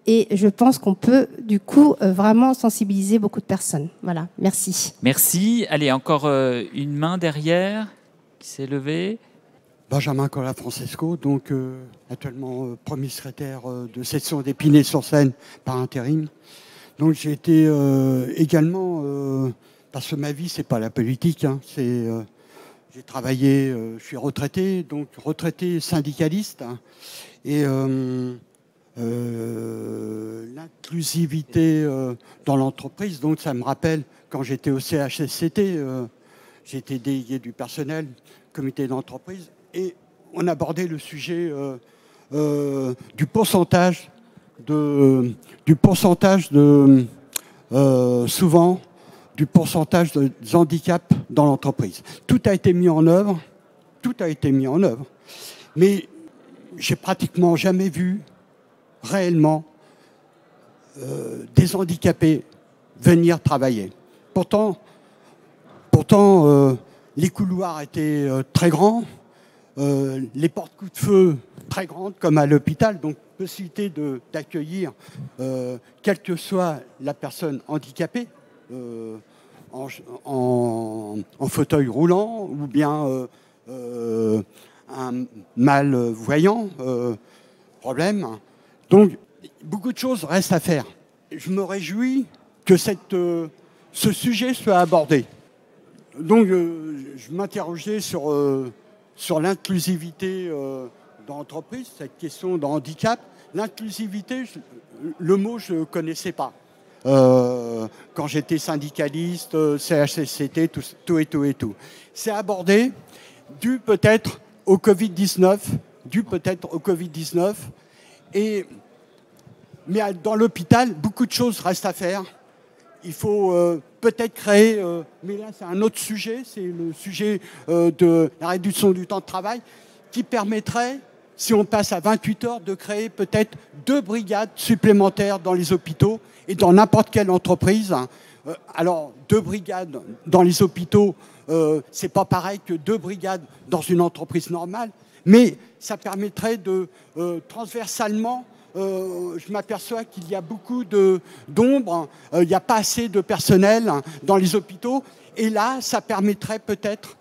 Et je pense qu'on peut, du coup, vraiment sensibiliser beaucoup de personnes. Voilà, merci. Merci. Allez, encore une main derrière qui s'est levée. Benjamin Colla-Francesco, donc actuellement premier secrétaire de section d'Épinay-sur-Seine par intérim. Donc j'ai été également, parce que ma vie c'est pas la politique, hein, j'ai travaillé, je suis retraité, donc retraité syndicaliste, hein, et l'inclusivité dans l'entreprise, donc ça me rappelle quand j'étais au CHSCT, j'étais délégué du personnel, comité d'entreprise, et on abordait le sujet du pourcentage de handicap dans l'entreprise. Tout a été mis en œuvre, mais j'ai pratiquement jamais vu réellement des handicapés venir travailler. Pourtant, les couloirs étaient très grands, les portes coups de feu très grandes, comme à l'hôpital, donc possibilité d'accueillir quelle que soit la personne handicapée, en fauteuil roulant ou bien un malvoyant, problème. Donc, beaucoup de choses restent à faire. Je me réjouis que ce sujet soit abordé. Donc, je m'interrogeais sur l'inclusivité dans l'entreprise, cette question de handicap. L'inclusivité, le mot, je ne connaissais pas. Quand j'étais syndicaliste, CHSCT, tout. C'est abordé, dû peut-être au Covid-19, mais dans l'hôpital, beaucoup de choses restent à faire. Il faut peut-être créer, mais là c'est un autre sujet, c'est le sujet de la réduction du temps de travail, qui permettrait, si on passe à 28 heures, de créer peut-être 2 brigades supplémentaires dans les hôpitaux et dans n'importe quelle entreprise. Alors, 2 brigades dans les hôpitaux, c'est pas pareil que 2 brigades dans une entreprise normale, mais ça permettrait de transversalement. Je m'aperçois qu'il y a beaucoup d'ombre, il n'y a pas assez de personnel dans les hôpitaux, et là, ça permettrait peut-être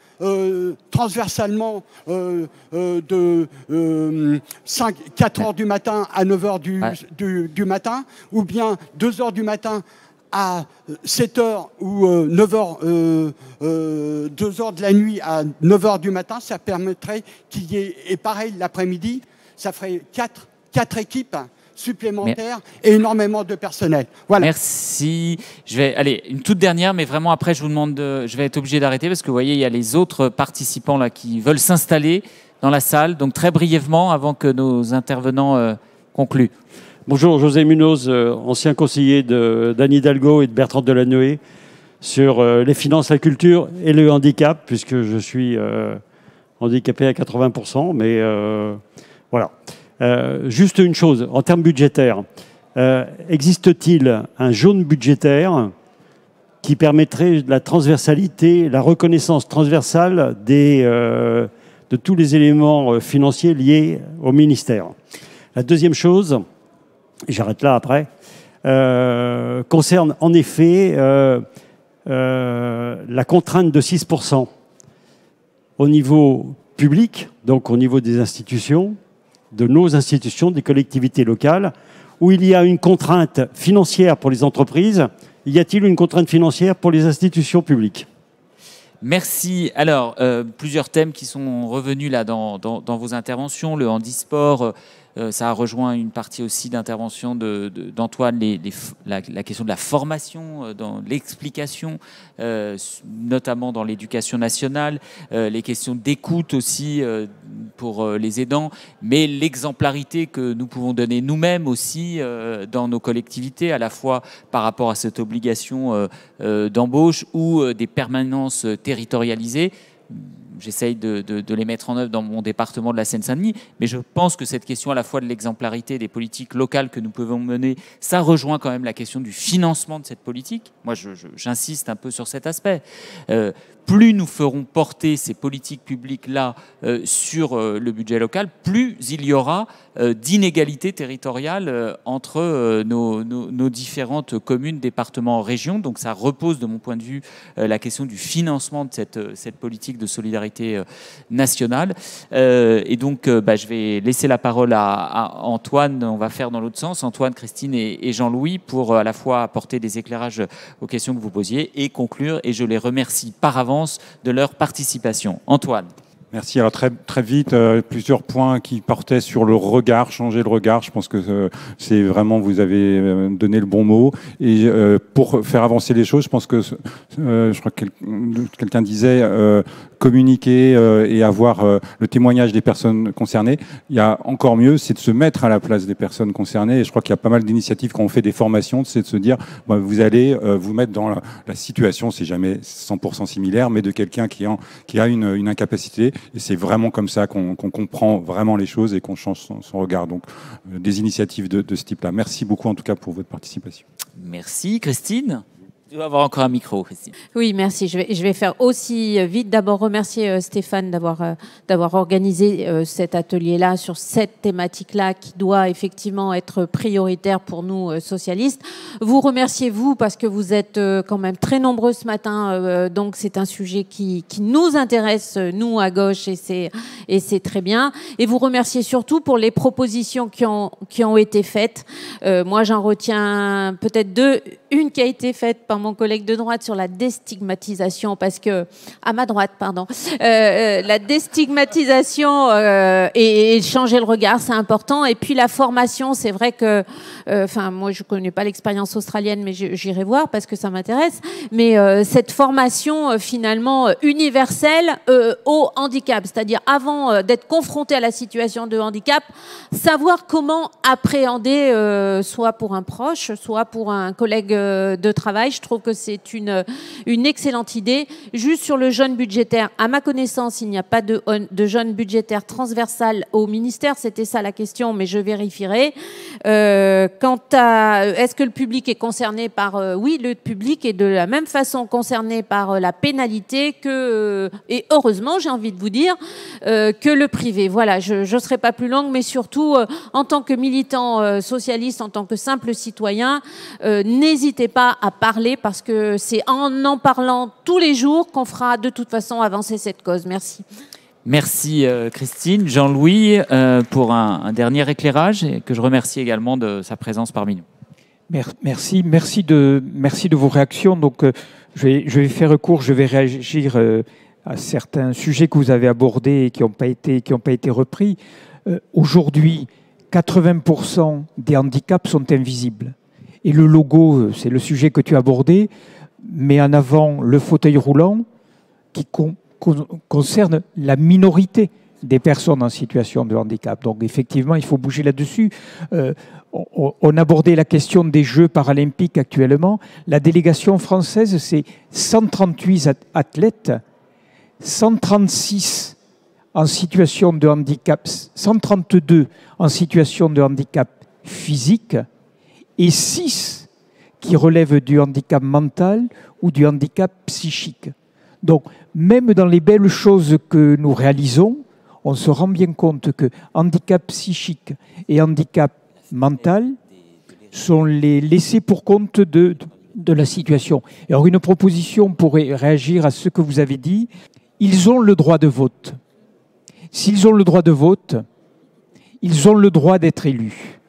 transversalement de 4 heures du matin à 9 heures du matin, ou bien 2 heures du matin à 7 heures ou 9 heures, 2 heures de la nuit à 9 heures du matin, ça permettrait qu'il y ait, et pareil l'après-midi, ça ferait 4 équipes supplémentaires et énormément de personnel. Voilà. Merci. Je vais aller une toute dernière, mais vraiment après je vous demande je vais être obligé d'arrêter parce que vous voyez il y a les autres participants là qui veulent s'installer dans la salle. Donc très brièvement avant que nos intervenants concluent. Bonjour, José Munoz, ancien conseiller d'Anne Hidalgo et de Bertrand Delanoë sur les finances, la culture et le handicap, puisque je suis handicapé à 80%, mais voilà. Juste une chose, en termes budgétaires, existe-t-il un jaune budgétaire qui permettrait la transversalité, la reconnaissance transversale de tous les éléments financiers liés au ministère? La deuxième chose, et j'arrête là après, concerne en effet la contrainte de 6% au niveau public, donc au niveau des institutions, de nos institutions, des collectivités locales, où il y a une contrainte financière pour les entreprises. Y a-t-il une contrainte financière pour les institutions publiques ? Merci. Alors, plusieurs thèmes qui sont revenus là dans vos interventions. Le handisport, ça a rejoint une partie aussi d'intervention d'Antoine, la question de la formation, dans l'explication, notamment dans l'éducation nationale, les questions d'écoute aussi pour les aidants, mais l'exemplarité que nous pouvons donner nous-mêmes aussi dans nos collectivités, à la fois par rapport à cette obligation d'embauche ou des permanences territorialisées. J'essaye de les mettre en œuvre dans mon département de la Seine-Saint-Denis, mais je pense que cette question à la fois de l'exemplarité des politiques locales que nous pouvons mener, ça rejoint quand même la question du financement de cette politique. Moi, j'insiste un peu sur cet aspect. plus nous ferons porter ces politiques publiques-là sur le budget local, plus il y aura d'inégalités territoriales entre nos différentes communes, départements, régions. Donc ça repose, de mon point de vue, la question du financement de cette politique de solidarité nationale. Et donc, je vais laisser la parole à Antoine. On va faire dans l'autre sens. Antoine, Christine et Jean-Louis pour à la fois apporter des éclairages aux questions que vous posiez et conclure. Et je les remercie par avance de leur participation. Antoine. Merci. Alors très vite, plusieurs points qui portaient sur le regard, changer le regard. Je pense que c'est vraiment, vous avez donné le bon mot. Et pour faire avancer les choses, je pense que, je crois que quelqu'un disait, communiquer et avoir le témoignage des personnes concernées. Il y a encore mieux, c'est de se mettre à la place des personnes concernées. Et je crois qu'il y a pas mal d'initiatives quand on fait des formations, c'est de se dire, vous allez vous mettre dans la situation, c'est jamais 100% similaire, mais de quelqu'un qui a une incapacité. Et c'est vraiment comme ça qu'on comprend vraiment les choses et qu'on change son regard. Donc, des initiatives de ce type-là. Merci beaucoup, en tout cas, pour votre participation. Merci. Christine ? Tu vas avoir encore un micro, Christine. Oui, merci. Je vais faire aussi vite. D'abord, remercier Stéphane d'avoir organisé cet atelier-là sur cette thématique-là qui doit effectivement être prioritaire pour nous, socialistes. Vous remerciez, vous, parce que vous êtes quand même très nombreux ce matin. Donc, c'est un sujet qui nous intéresse, nous, à gauche, et c'est très bien. Et vous remerciez surtout pour les propositions qui ont été faites. Moi, j'en retiens peut-être deux. Une qui a été faite par mon collègue de droite sur la déstigmatisation, parce que, à ma droite, pardon, la déstigmatisation et changer le regard, c'est important. Et puis la formation, c'est vrai que, moi je connais pas l'expérience australienne, mais j'irai voir parce que ça m'intéresse. Mais cette formation finalement universelle au handicap, c'est-à-dire avant d'être confronté à la situation de handicap, savoir comment appréhender, soit pour un proche, soit pour un collègue de travail. Je trouve que c'est une excellente idée. Juste sur le jeune budgétaire, à ma connaissance, il n'y a pas de jeune budgétaire transversal au ministère. C'était ça la question, mais je vérifierai. Quant à est-ce que le public est concerné par... oui, le public est de la même façon concerné par la pénalité que... et heureusement, j'ai envie de vous dire, que le privé. Voilà, je ne serai pas plus longue, mais surtout, en tant que militant socialiste, en tant que simple citoyen, n'hésitez pas à parler parce que c'est en parlant tous les jours qu'on fera de toute façon avancer cette cause. Merci. Merci Christine. Jean-Louis, pour un dernier éclairage et que je remercie également de sa présence parmi nous. Merci de vos réactions. Donc, je vais faire court, je vais réagir à certains sujets que vous avez abordés et qui n'ont pas été repris. Aujourd'hui, 80% des handicaps sont invisibles. Et le logo, c'est le sujet que tu as abordé, met en avant le fauteuil roulant qui concerne la minorité des personnes en situation de handicap. Donc effectivement, il faut bouger là-dessus. On abordait la question des Jeux paralympiques actuellement. La délégation française, c'est 138 athlètes, 136 en situation de handicap, 132 en situation de handicap physique, et 6 qui relèvent du handicap mental ou du handicap psychique. Donc, même dans les belles choses que nous réalisons, on se rend bien compte que handicap psychique et handicap mental sont les laissés pour compte de la situation. Alors, une proposition pourrait réagir à ce que vous avez dit. Ils ont le droit de vote. S'ils ont le droit de vote, ils ont le droit d'être élus.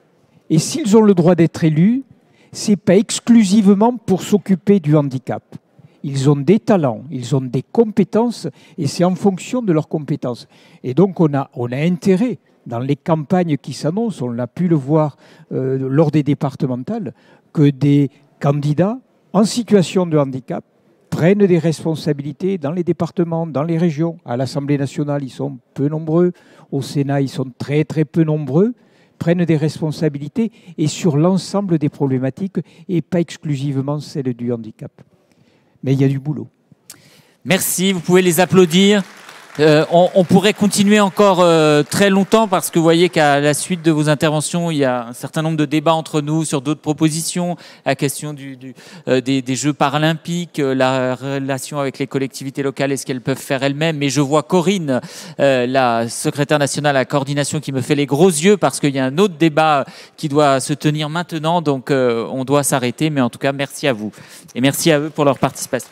Et s'ils ont le droit d'être élus, ce n'est pas exclusivement pour s'occuper du handicap. Ils ont des talents, ils ont des compétences, et c'est en fonction de leurs compétences. Et donc, on a intérêt, dans les campagnes qui s'annoncent, on a pu le voir lors des départementales, que des candidats en situation de handicap prennent des responsabilités dans les départements, dans les régions. À l'Assemblée nationale, ils sont peu nombreux. Au Sénat, ils sont très, très peu nombreux. Prennent des responsabilités et sur l'ensemble des problématiques et pas exclusivement celle du handicap. Mais il y a du boulot. Merci, vous pouvez les applaudir. On pourrait continuer encore très longtemps parce que vous voyez qu'à la suite de vos interventions, il y a un certain nombre de débats entre nous sur d'autres propositions, la question des Jeux paralympiques, la relation avec les collectivités locales, est-ce qu'elles peuvent faire elles-mêmes. Mais je vois Corinne, la secrétaire nationale à la coordination, qui me fait les gros yeux parce qu'il y a un autre débat qui doit se tenir maintenant, donc on doit s'arrêter. Mais en tout cas, merci à vous et merci à eux pour leur participation.